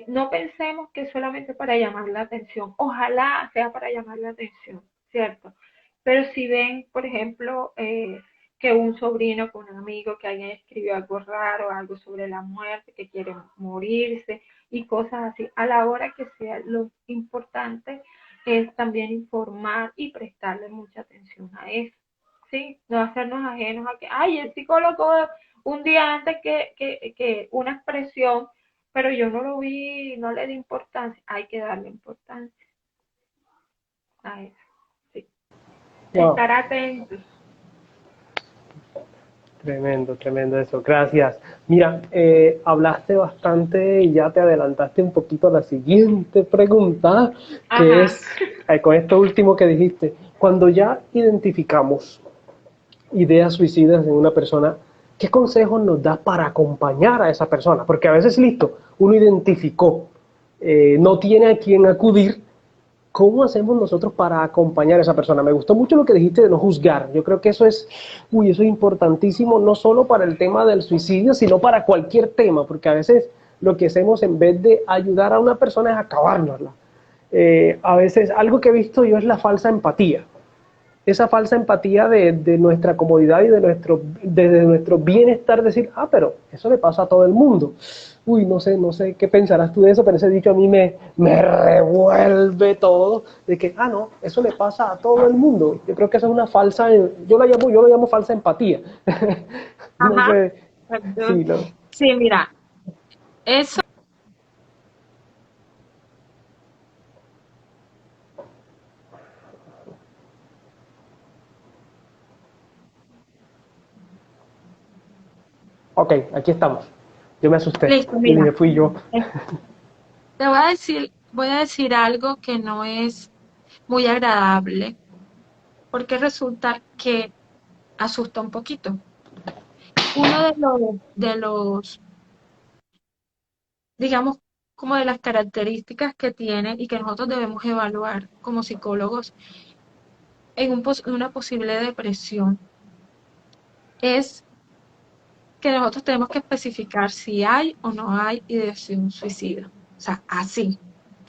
[SPEAKER 2] No pensemos que es solamente para llamar la atención, ojalá sea para llamar la atención, ¿cierto? Pero si ven, por ejemplo, que un sobrino con un amigo, que alguien escribió algo raro, algo sobre la muerte, que quiere morirse y cosas así, a la hora que sea, lo importante es también informar y prestarle mucha atención a eso, ¿sí? No hacernos ajenos a que, ay, el psicólogo un día antes que una expresión, pero yo no lo vi, no le di importancia. Hay que darle importancia a eso. Sí.
[SPEAKER 1] Wow,
[SPEAKER 2] Estar atentos.
[SPEAKER 1] tremendo, tremendo eso. Gracias. Mira, hablaste bastante y ya te adelantaste un poquito a la siguiente pregunta, que
[SPEAKER 2] Ajá.
[SPEAKER 1] es, con esto último que dijiste, cuando ya identificamos ideas suicidas en una persona, ¿qué consejos nos das para acompañar a esa persona? Porque a veces, listo, uno identificó, no tiene a quién acudir. ¿Cómo hacemos nosotros para acompañar a esa persona? Me gustó mucho lo que dijiste de no juzgar. Yo creo que eso es importantísimo, no solo para el tema del suicidio, sino para cualquier tema, porque a veces lo que hacemos en vez de ayudar a una persona es acabárnosla. A veces algo que he visto yo es la falsa empatía, esa falsa empatía de nuestra comodidad y de nuestro bienestar, decir, ah, pero eso le pasa a todo el mundo. Uy, no sé qué pensarás tú de eso, pero ese dicho a mí me revuelve todo, de que, ah, no, eso le pasa a todo el mundo. Yo creo que eso es una falsa, yo lo llamo falsa empatía. No
[SPEAKER 2] Ajá.
[SPEAKER 1] sé,
[SPEAKER 2] Perdón.
[SPEAKER 1] sí, no.
[SPEAKER 2] Sí, mira, eso.
[SPEAKER 1] Ok, aquí estamos. Yo me asusté
[SPEAKER 2] Listo,
[SPEAKER 1] y
[SPEAKER 2] mira.
[SPEAKER 1] me fui yo.
[SPEAKER 2] Te voy a decir algo que no es muy agradable, porque resulta que asusta un poquito. Uno digamos, como de las características que tiene y que nosotros debemos evaluar como psicólogos en una posible depresión es que nosotros tenemos que especificar si hay o no hay ideación suicida. O sea, así.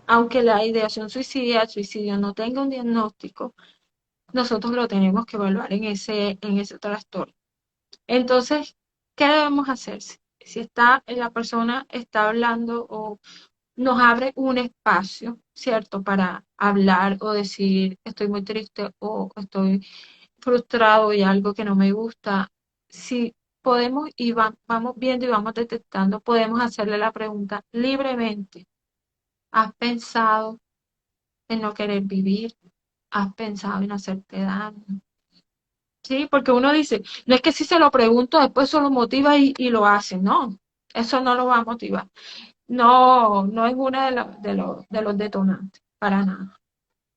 [SPEAKER 2] Aunque la ideación suicida, el suicidio no tenga un diagnóstico, nosotros lo tenemos que evaluar en ese trastorno. Entonces, ¿qué debemos hacer? Si la persona está hablando o nos abre un espacio, ¿cierto? Para hablar o decir estoy muy triste o estoy frustrado y algo que no me gusta. Si podemos y vamos viendo y vamos detectando, podemos hacerle la pregunta libremente. ¿Has pensado en no querer vivir? ¿Has pensado en hacerte daño? Sí, porque uno dice, no es que si se lo pregunto, después eso lo motiva y lo hace. No, eso no lo va a motivar. No, no es uno de los detonantes, para nada.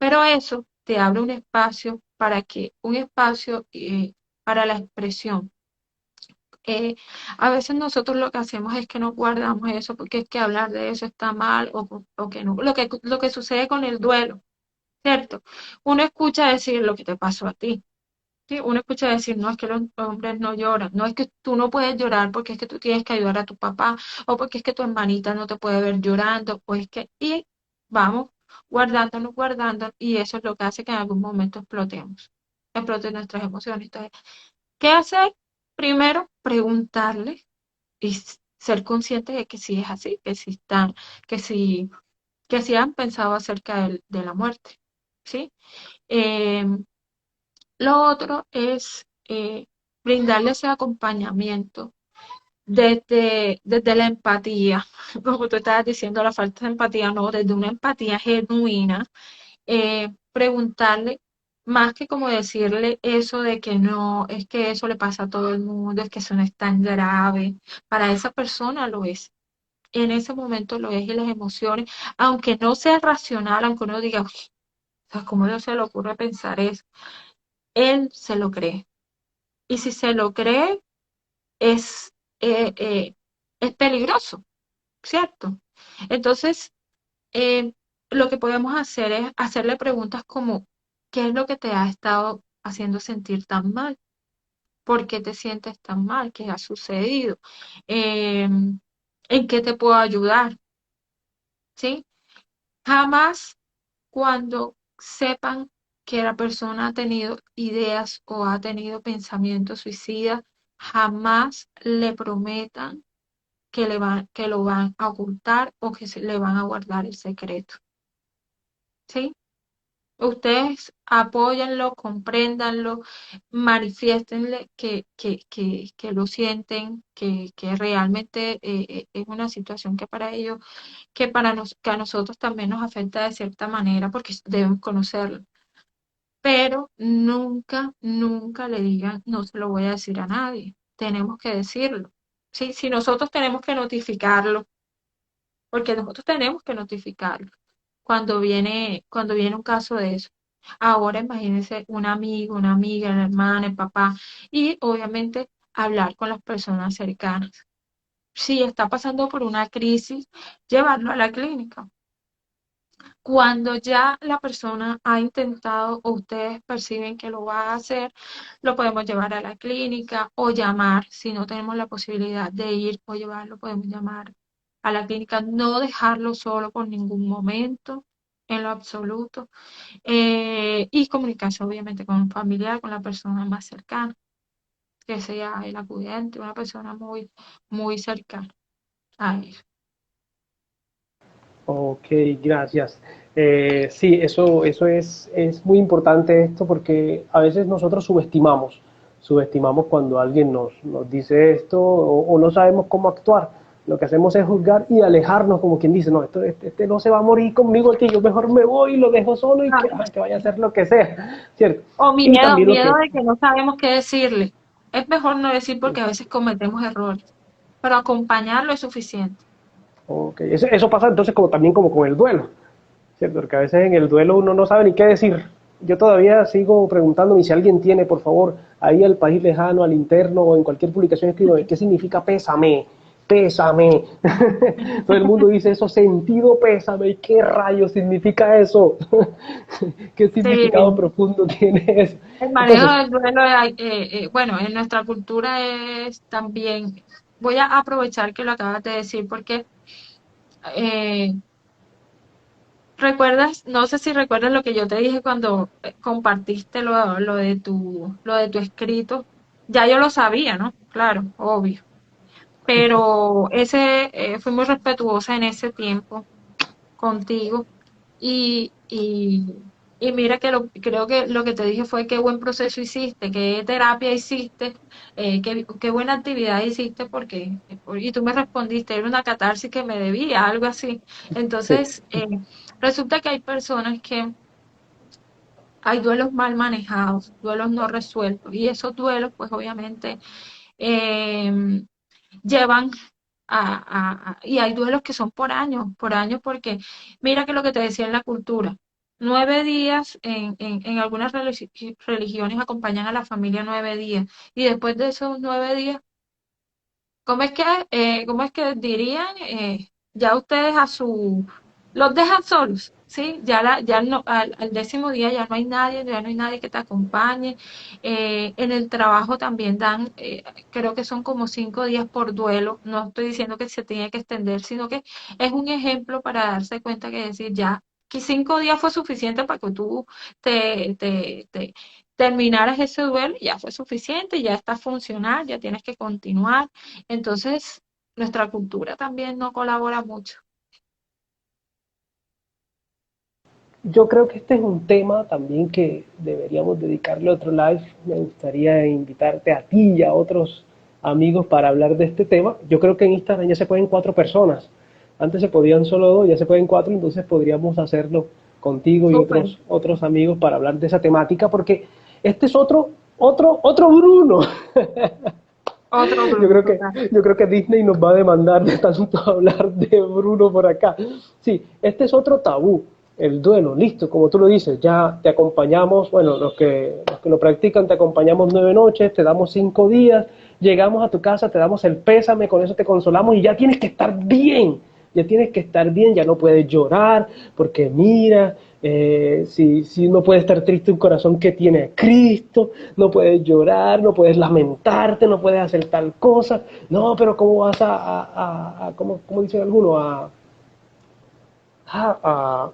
[SPEAKER 3] Pero eso te abre un espacio para que, un espacio para la expresión. Eh, a veces nosotros lo que hacemos es que no guardamos eso porque es que hablar de eso está mal o que no. Lo que sucede con el duelo, ¿cierto? Uno escucha decir lo que te pasó a ti. ¿Sí? Uno escucha decir, no, es que los hombres no lloran, no es que tú no puedes llorar porque es que tú tienes que ayudar a tu papá, o porque es que tu hermanita no te puede ver llorando, o es que, y vamos guardándonos, guardándonos, y eso es lo que hace que en algún momento explotemos, exploten nuestras emociones. Entonces, ¿qué hacer? Primero, preguntarle y ser consciente de que sí es así, que sí están, que sí, que sí han pensado acerca de la muerte, ¿sí? Eh, lo otro es brindarle ese acompañamiento desde la empatía, como tú estabas diciendo, la falta de empatía, no, desde una empatía genuina, preguntarle, más que como decirle eso de que no, es que eso le pasa a todo el mundo, es que eso no es tan grave, para esa persona lo es. En ese momento lo es y las emociones, aunque no sea racional, aunque uno diga, "Uy, o sea, ¿cómo no se le ocurre pensar eso?" Él se lo cree. Y si se lo cree, es, eh, eh, es peligroso, ¿cierto? Entonces, eh, lo que podemos hacer es hacerle preguntas como, ¿qué es lo que te ha estado haciendo sentir tan mal? ¿Por qué te sientes tan mal? ¿Qué ha sucedido? Eh, ¿En qué te puedo ayudar? ¿Sí? Jamás cuando sepan que la persona ha tenido ideas o ha tenido pensamientos suicidas, jamás le prometan que lo van a ocultar o que le van a guardar el secreto. ¿Sí? Ustedes apóyanlo, compréndanlo, manifiéstenle que lo sienten, que realmente es una situación que para ellos, que a nosotros también nos afecta de cierta manera porque debemos conocerlo. Pero nunca, nunca le digan, no se lo voy a decir a nadie. Tenemos que decirlo. ¿Sí? Si nosotros tenemos que notificarlo, porque nosotros tenemos que notificarlo cuando viene un caso de eso. Ahora imagínense un amigo, una amiga, la hermana, el papá, y obviamente hablar con las personas cercanas. Si está pasando por una crisis, llevarlo a la clínica. Cuando ya la persona ha intentado o ustedes perciben que lo va a hacer, lo podemos llevar a la clínica o llamar, si no tenemos la posibilidad de ir o llevarlo, podemos llamar a la clínica, no dejarlo solo por ningún momento, en lo absoluto, y comunicarse obviamente con un familiar, con la persona más cercana, que sea el acudiente, una persona muy, muy cercana a él.
[SPEAKER 1] Ok, gracias. Sí, eso es muy importante esto porque a veces nosotros subestimamos cuando alguien nos dice esto o no sabemos cómo actuar. Lo que hacemos es juzgar y alejarnos, como quien dice, no, este no se va a morir conmigo, que yo mejor me voy y lo dejo solo y que vaya a hacer lo que sea, ¿cierto?
[SPEAKER 3] O
[SPEAKER 1] Y
[SPEAKER 3] miedo,
[SPEAKER 1] también lo
[SPEAKER 3] miedo
[SPEAKER 1] que,
[SPEAKER 3] de que no sabemos qué decirle. Es mejor no decir porque a veces cometemos errores, pero acompañarlo es suficiente.
[SPEAKER 1] ok, eso pasa entonces como también como con el duelo. ¿Cierto? Porque a veces en el duelo uno no sabe ni qué decir. Yo todavía sigo preguntándome si alguien tiene, por favor, ahí al país lejano, al interno o en cualquier publicación escrito, ¿qué significa pésame? Pésame. Todo el mundo dice eso, sentido pésame. ¿Y qué rayos significa eso? ¿Qué significado
[SPEAKER 3] Sí,
[SPEAKER 1] profundo tiene eso?
[SPEAKER 3] el manejo
[SPEAKER 1] Entonces,
[SPEAKER 3] del duelo, bueno, en nuestra cultura es también, voy a aprovechar que lo acabas de decir porque eh, recuerdas, no sé si recuerdas lo que yo te dije cuando compartiste lo de tu escrito. Ya yo lo sabía, ¿no? Claro, obvio. Pero fui muy respetuosa en ese tiempo contigo y mira que creo que lo que te dije fue qué buen proceso hiciste, qué terapia hiciste, qué buena actividad hiciste y tú me respondiste, era una catarsis que me debía, algo así.
[SPEAKER 1] sí,
[SPEAKER 3] Entonces, resulta que hay personas que hay duelos mal manejados, duelos no resueltos y esos duelos pues obviamente eh, llevan y hay duelos que son por años porque mira que lo que te decía en la cultura. 9 días, en algunas religiones acompañan a la familia 9 días. Y después de esos 9 días, cómo es que dirían? Ya ustedes los dejan solos, ¿sí? Ya no, al 10.º día ya no hay nadie que te acompañe. En el trabajo también dan, creo que son como 5 días por duelo. No estoy diciendo que se tiene que extender, sino que es un ejemplo para darse cuenta que decir ya, que 5 días fue suficiente para que tú te terminaras ese duelo, y ya fue suficiente, ya está funcional, ya tienes que continuar. Entonces, nuestra cultura también no colabora mucho.
[SPEAKER 1] Yo creo que este es un tema también que deberíamos dedicarle otro live. Me gustaría invitarte a ti y a otros amigos para hablar de este tema. Yo creo que en Instagram ya se pueden 4 personas. Antes se podían solo 2, ya se pueden 4, entonces podríamos hacerlo contigo y
[SPEAKER 3] Súper.
[SPEAKER 1] otros amigos para hablar de esa temática, porque este es otro Bruno.
[SPEAKER 3] Otro
[SPEAKER 1] Yo
[SPEAKER 3] Bruno
[SPEAKER 1] creo que,
[SPEAKER 3] total.
[SPEAKER 1] yo creo que Disney nos va a demandar de tanto hablar de Bruno por acá. Sí, este es otro tabú, el duelo, listo, como tú lo dices, ya te acompañamos, bueno, los que lo practican, te acompañamos 9 noches, te damos 5 días, llegamos a tu casa, te damos el pésame, con eso te consolamos y ya tienes que estar bien, ya tienes que estar bien, ya no puedes llorar, porque mira, si no puede estar triste un corazón que tiene a Cristo, no puedes llorar, no puedes lamentarte, no puedes hacer tal cosa, no, pero ¿cómo vas cómo dicen algunos, a,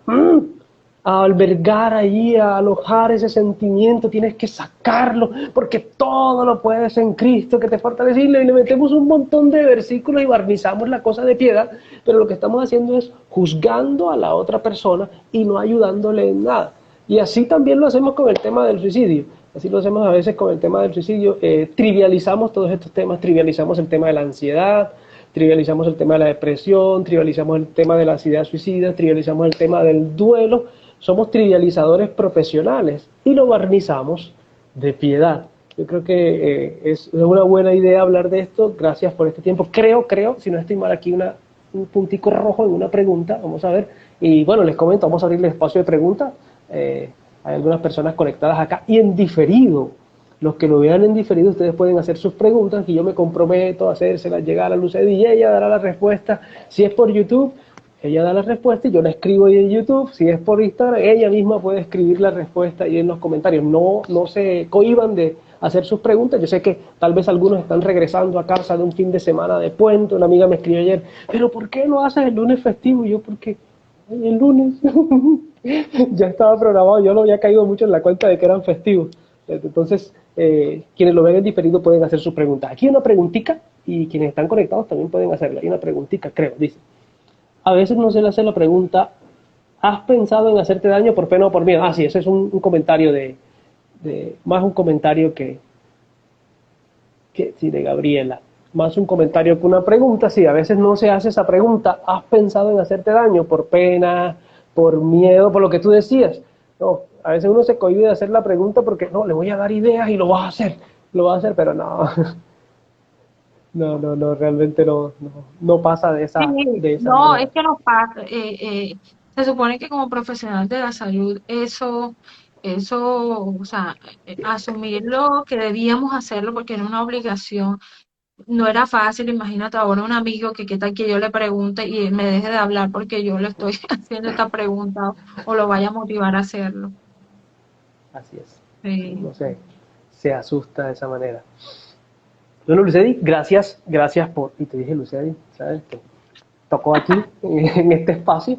[SPEAKER 1] a albergar ahí, a alojar ese sentimiento, tienes que sacarlo, porque todo lo puedes en Cristo que te fortalece, y le metemos un montón de versículos y barnizamos la cosa de piedad, pero lo que estamos haciendo es juzgando a la otra persona y no ayudándole en nada. Y así también lo hacemos con el tema del suicidio. Así lo hacemos a veces con el tema del suicidio. Trivializamos todos estos temas, trivializamos el tema de la ansiedad, trivializamos el tema de la depresión, trivializamos el tema de las ideas suicidas, trivializamos el tema del duelo. Somos trivializadores profesionales y lo barnizamos de piedad. Yo creo que es una buena idea hablar de esto. Gracias por este tiempo. Creo, si no estoy mal aquí, un puntico rojo en una pregunta. Vamos a ver. Y bueno, les comento, vamos a abrir el espacio de preguntas. Hay algunas personas conectadas acá y en diferido. Los que lo vean en diferido, ustedes pueden hacer sus preguntas y yo me comprometo a hacérselas llegar a Lucedy y ella dará la respuesta. Si es por YouTube, ella da la respuesta y yo la escribo ahí en YouTube. Si es por Instagram, ella misma puede escribir la respuesta ahí en los comentarios. No se cohíban de hacer sus preguntas. Yo sé que tal vez algunos están regresando a casa de un fin de semana de puente. Una amiga me escribió ayer, pero ¿por qué no haces el lunes festivo? Y yo, porque el lunes ya estaba programado, yo no había caído mucho en la cuenta de que eran festivos. Entonces, quienes lo ven en diferido pueden hacer sus preguntas. Aquí hay una preguntita y quienes están conectados también pueden hacerla. Hay una preguntita, creo, dice. A veces no se le hace la pregunta, ¿has pensado en hacerte daño por pena o por miedo? Ah, sí, ese es un comentario más un comentario sí, de Gabriela. Más un comentario que una pregunta. Sí, a veces no se hace esa pregunta, ¿has pensado en hacerte daño por pena, por miedo, por lo que tú decías? No, a veces uno se cohíbe de hacer la pregunta porque no, le voy a dar ideas y lo vas a hacer, pero no, no, realmente no pasa
[SPEAKER 3] Sí,
[SPEAKER 1] de esa
[SPEAKER 3] no,
[SPEAKER 1] manera.
[SPEAKER 3] es que nos pasa. Se supone que como profesional de la salud, o sea, asumir lo que debíamos hacerlo porque era una obligación. No era fácil. Imagínate ahora un amigo que qué tal que yo le pregunte y él me deje de hablar porque yo le estoy haciendo esta pregunta, o lo vaya a motivar a hacerlo.
[SPEAKER 1] Así es.
[SPEAKER 3] Sí.
[SPEAKER 1] No sé, se asusta de esa manera. Bueno, Lucedi, gracias y te dije Lucedi, ¿sabes? Te tocó aquí, en este espacio.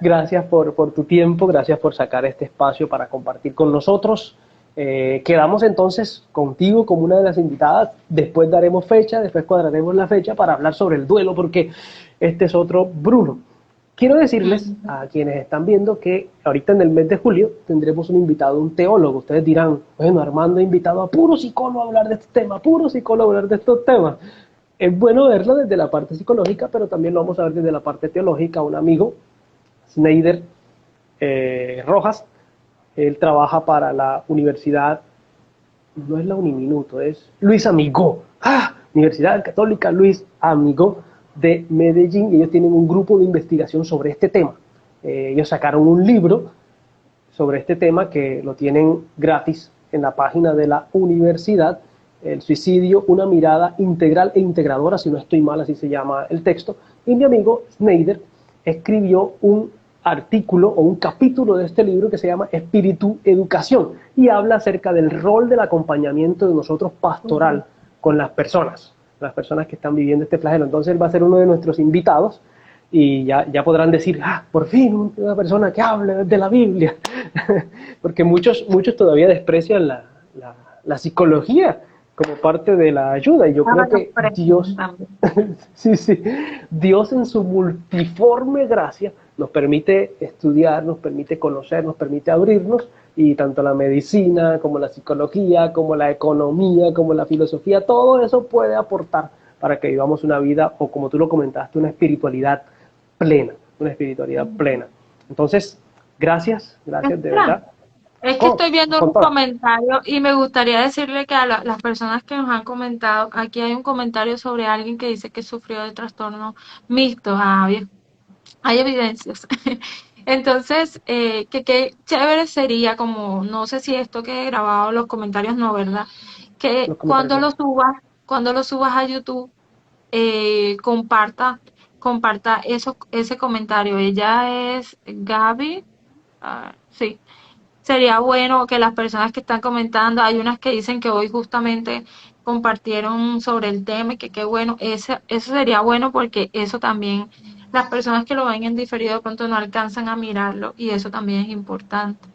[SPEAKER 1] Gracias por tu tiempo, gracias por sacar este espacio para compartir con nosotros. Quedamos entonces contigo como una de las invitadas, después daremos fecha, después cuadraremos la fecha para hablar sobre el duelo, porque este es otro Bruno. Quiero decirles
[SPEAKER 3] Ujú.
[SPEAKER 1] a quienes están viendo que ahorita en el mes de julio tendremos un invitado, un teólogo. Ustedes dirán, bueno, Armando ha invitado a puro psicólogo a hablar de este tema, puro psicólogo a hablar de estos temas. Es bueno verlo desde la parte psicológica, pero también lo vamos a ver desde la parte teológica. Un amigo, Sneider Rojas, él trabaja para la universidad, no es la Uniminuto, es Luis Amigó. Universidad Católica Luis Amigó de Medellín, y ellos tienen un grupo de investigación sobre este tema. Ellos sacaron un libro sobre este tema que lo tienen gratis en la página de la universidad, El suicidio, una mirada integral e integradora, si no estoy mal, así se llama el texto, y mi amigo Snyder escribió un artículo o un capítulo de este libro que se llama Espíritu Educación y habla acerca del rol del acompañamiento de nosotros pastoral con las personas que están viviendo este flagelo. Entonces él va a ser uno de nuestros invitados y ya podrán decir, por fin una persona que hable de la Biblia, porque muchos todavía desprecian la psicología como parte de la ayuda, y yo creo que Dios, sí, Dios en su multiforme gracia nos permite estudiar, nos permite conocer, nos permite abrirnos, y tanto la medicina, como la psicología, como la economía, como la filosofía, todo eso puede aportar para que vivamos una vida, o como tú lo comentaste, una espiritualidad plena, Entonces, gracias de verdad.
[SPEAKER 3] Es que estoy viendo un comentario y me gustaría decirle que a las personas que nos han comentado, aquí hay un comentario sobre alguien que dice que sufrió de trastorno mixto. Hay evidencias. Entonces, que chévere sería, como, no sé si esto quede grabado, los comentarios no, ¿verdad? Que cuando lo subas a YouTube, comparta ese comentario. Ella es Gaby, sí. Sería bueno que las personas que están comentando, hay unas que dicen que hoy justamente compartieron sobre el tema y que qué bueno, eso sería bueno porque eso también, las personas que lo ven en diferido de pronto no alcanzan a mirarlo y eso también es importante.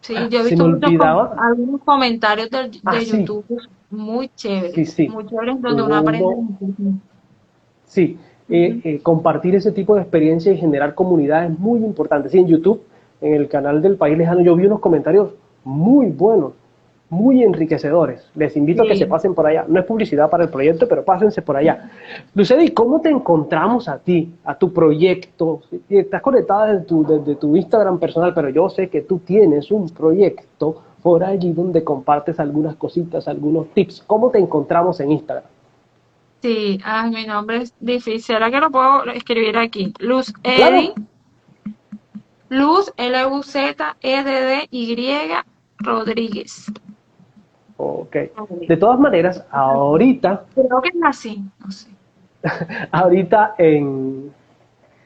[SPEAKER 3] Sí, yo he
[SPEAKER 1] Se
[SPEAKER 3] visto
[SPEAKER 1] me olvidaba.
[SPEAKER 3] algunos comentarios de
[SPEAKER 1] Sí.
[SPEAKER 3] YouTube muy chéveres,
[SPEAKER 1] Sí.
[SPEAKER 3] muy chéveres donde uno aprende muchísimo.
[SPEAKER 1] Sí, compartir ese tipo de experiencia y generar comunidad es muy importante. Sí, en YouTube, en el canal del País Lejano, yo vi unos comentarios muy buenos, muy enriquecedores. Les invito a que se pasen por allá. No es publicidad para el proyecto, pero pásense por allá. Lucedy, ¿cómo te encontramos a ti, a tu proyecto? Estás conectada desde tu Instagram personal, pero yo sé que tú tienes un proyecto por allí donde compartes algunas cositas, algunos tips. ¿Cómo te encontramos en Instagram?
[SPEAKER 3] Sí, mi nombre es difícil. ¿Será que lo puedo escribir aquí? Luz
[SPEAKER 1] Claro.
[SPEAKER 3] Luz, Luzeddy Rodríguez.
[SPEAKER 1] Ok. De todas maneras, ahorita,
[SPEAKER 3] Creo que es así, no sé.
[SPEAKER 1] ahorita en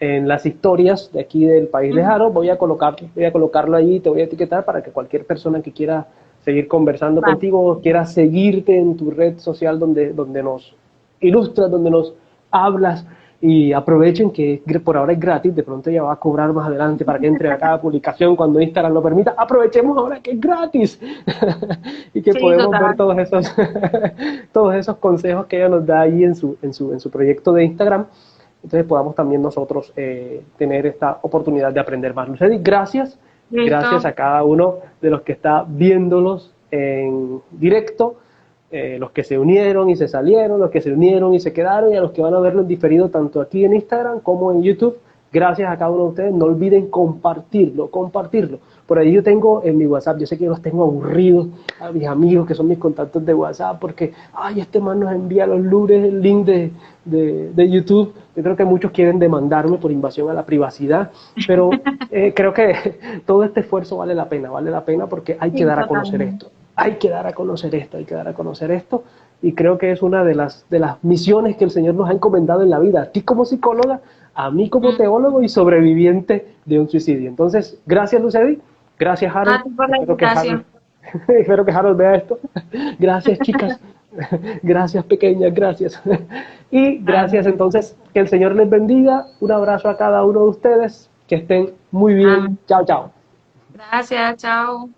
[SPEAKER 1] las historias de aquí del País Lejano voy a colocarlo allí, te voy a etiquetar para que cualquier persona que quiera seguir conversando contigo, quiera seguirte en tu red social donde nos ilustras, donde nos hablas, y aprovechen que por ahora es gratis, de pronto ya va a cobrar más adelante para que entre a cada publicación cuando Instagram lo permita. Aprovechemos ahora que es gratis y que podemos ver todos esos consejos que ella nos da ahí en su proyecto de Instagram. Entonces podamos también nosotros tener esta oportunidad de aprender más. Lucedy, gracias.
[SPEAKER 3] Listo.
[SPEAKER 1] Gracias a cada uno de los que está viéndolos en directo. Los que se unieron y se salieron, los que se unieron y se quedaron, y a los que van a verlo en diferido tanto aquí en Instagram como en YouTube. Gracias a cada uno de ustedes. No olviden compartirlo. Por ahí yo tengo en mi WhatsApp, yo sé que yo los tengo aburridos a mis amigos que son mis contactos de WhatsApp, porque este man nos envía los lunes el link de YouTube. Yo creo que muchos quieren demandarme por invasión a la privacidad, pero creo que todo este esfuerzo vale la pena porque hay que dar a conocer esto. Hay que dar a conocer esto, y creo que es una de las misiones que el Señor nos ha encomendado en la vida, a ti como psicóloga, a mí como teólogo y sobreviviente de un suicidio. Entonces, gracias Lucedy, gracias Harold, espero que Harold vea esto, gracias chicas, gracias pequeñas, gracias, y gracias. Entonces, que el Señor les bendiga, un abrazo a cada uno de ustedes, que estén muy bien, chao.
[SPEAKER 3] Gracias, chao.